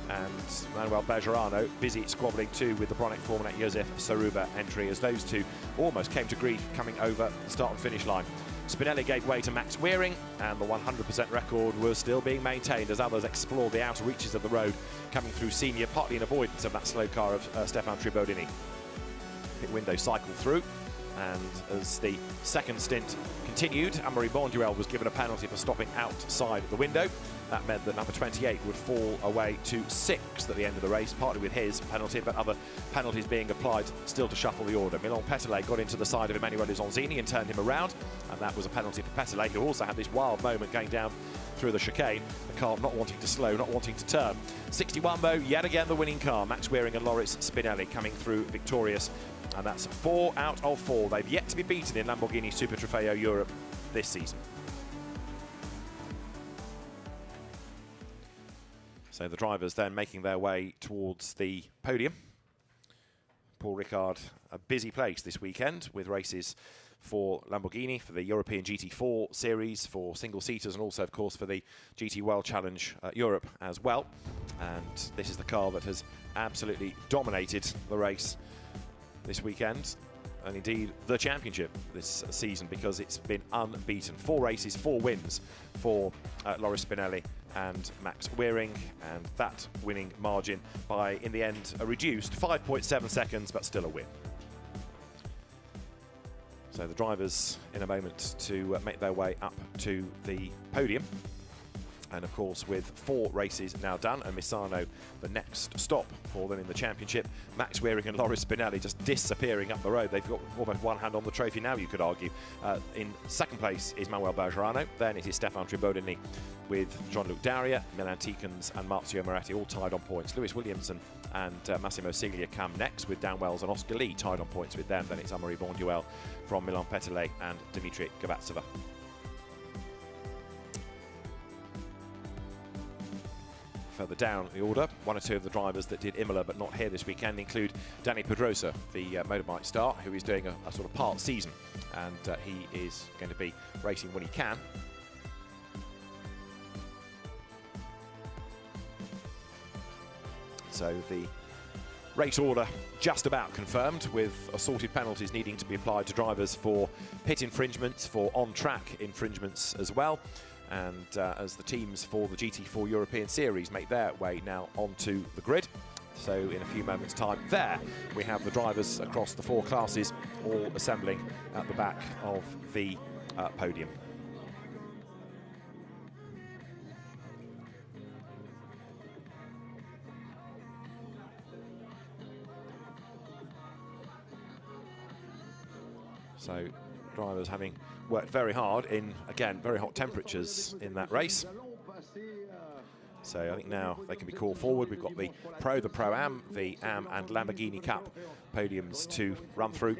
and Manuel Bergerano busy squabbling too with the Bronick Formula Josef Zaruba entry, as those two almost came to grief coming over the start and finish line. Spinelli gave way to Max Wearing, and the 100% record was still being maintained as others explored the outer reaches of the road, coming through senior, partly in avoidance of that slow car of Stefan Tribodini. Pit window cycled through, and as the second stint continued, Amaury Bonduel was given a penalty for stopping outside the window. That meant that number 28 would fall away to 6th at the end of the race, partly with his penalty, but other penalties being applied still to shuffle the order. Milan Petelet got into the side of Emanuele Zonzini and turned him around, and that was a penalty for Petelet, who also had this wild moment going down through the chicane, the car not wanting to slow, not wanting to turn. 61 though, yet again the winning car, Max Wearing and Loris Spinelli coming through victorious, and that's 4 out of 4. They've yet to be beaten in Lamborghini Super Trofeo Europe this season. So the drivers then making their way towards the podium. Paul Ricard, a busy place this weekend with races for Lamborghini, for the European GT4 series, for single-seaters, and also, of course, for the GT World Challenge Europe as well. And this is the car that has absolutely dominated the race this weekend, and indeed the championship this season, because it's been unbeaten. 4 races, 4 wins for Loris Spinelli and Max Wearing, and that winning margin by, in the end, a reduced 5.7 seconds, but still a win. So the drivers in a moment to make their way up to the podium. And of course, with 4 races now done, and Misano the next stop for them in the championship, Max Wearing and Loris Spinelli just disappearing up the road. They've got almost one hand on the trophy now, you could argue. In second place is Manuel Bergerano, then it is Stefan Tribodini with Jean-Luc Daria, Milan Tikans and Marzio Moretti all tied on points. Lewis Williamson and Massimo Siglia come next, with Dan Wells and Oscar Lee tied on points with them. Then it's Amaury Bonduel from Milan Petelet and Dimitri Govatsuva. Further down the order, 1 or 2 of the drivers that did Imola but not here this weekend include Danny Pedrosa, the motorbike star, who is doing a sort of part season, and he is going to be racing when he can. So the race order just about confirmed, with assorted penalties needing to be applied to drivers for pit infringements, for on-track infringements as well. And as the teams for the GT4 European Series make their way now onto the grid. So in a few moments' time there, we have the drivers across the 4 classes all assembling at the back of the podium. So drivers having worked very hard in, again, very hot temperatures in that race. So I think now they can be called forward. We've got the Pro-Am, the Am and Lamborghini Cup podiums to run through.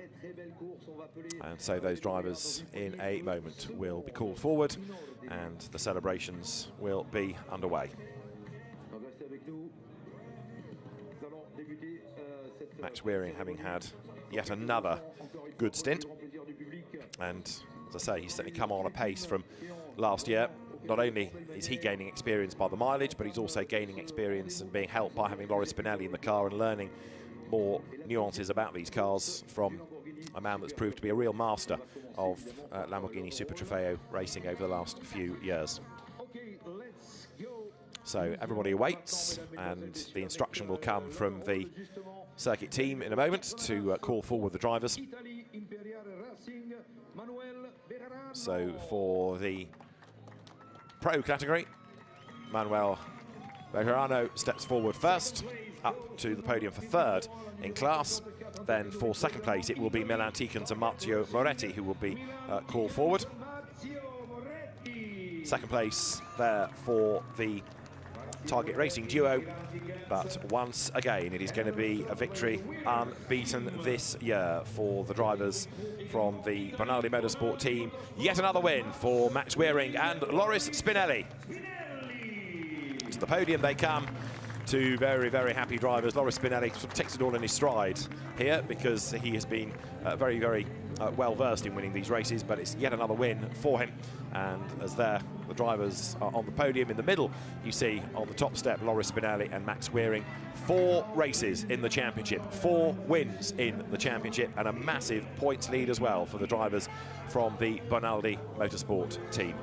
And so those drivers in a moment will be called forward and the celebrations will be underway. Max Wearing having had yet another good stint. And as I say, he's certainly come on a pace from last year. Not only is he gaining experience by the mileage, but he's also gaining experience and being helped by having Loris Spinelli in the car and learning more nuances about these cars from a man that's proved to be a real master of Lamborghini Super Trofeo racing over the last few years. So everybody awaits, and the instruction will come from the circuit team in a moment to call forward the drivers. So for the Pro category, Manuel Bergerano steps forward first, up to the podium for third in class. Then for second place, it will be Milan Tikans and Matteo Moretti who will be called forward. Second place there for the Target Racing duo, but once again it is going to be a victory unbeaten this year for the drivers from the Bonaldi Motorsport team. Yet another win for Max Wearing and Loris Spinelli. To the podium they come. Two very, very happy drivers. Loris Spinelli sort of takes it all in his stride here because he has been very, very well versed in winning these races, but it's yet another win for him. And as the drivers are on the podium in the middle, you see on the top step Loris Spinelli and Max Wearing. 4 races in the championship, 4 wins in the championship, and a massive points lead as well for the drivers from the Bonaldi Motorsport team.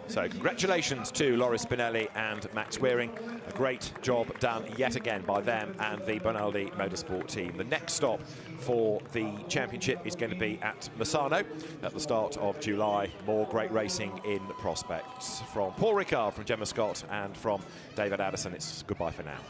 So congratulations to Loris Spinelli and Max Wearing. A great job done yet again by them and the Bonaldi Motorsport team. The next stop for the championship is going to be at Misano at the start of July. More great racing in prospect. From Paul Ricard, from Gemma Scott and from David Addison, it's goodbye for now.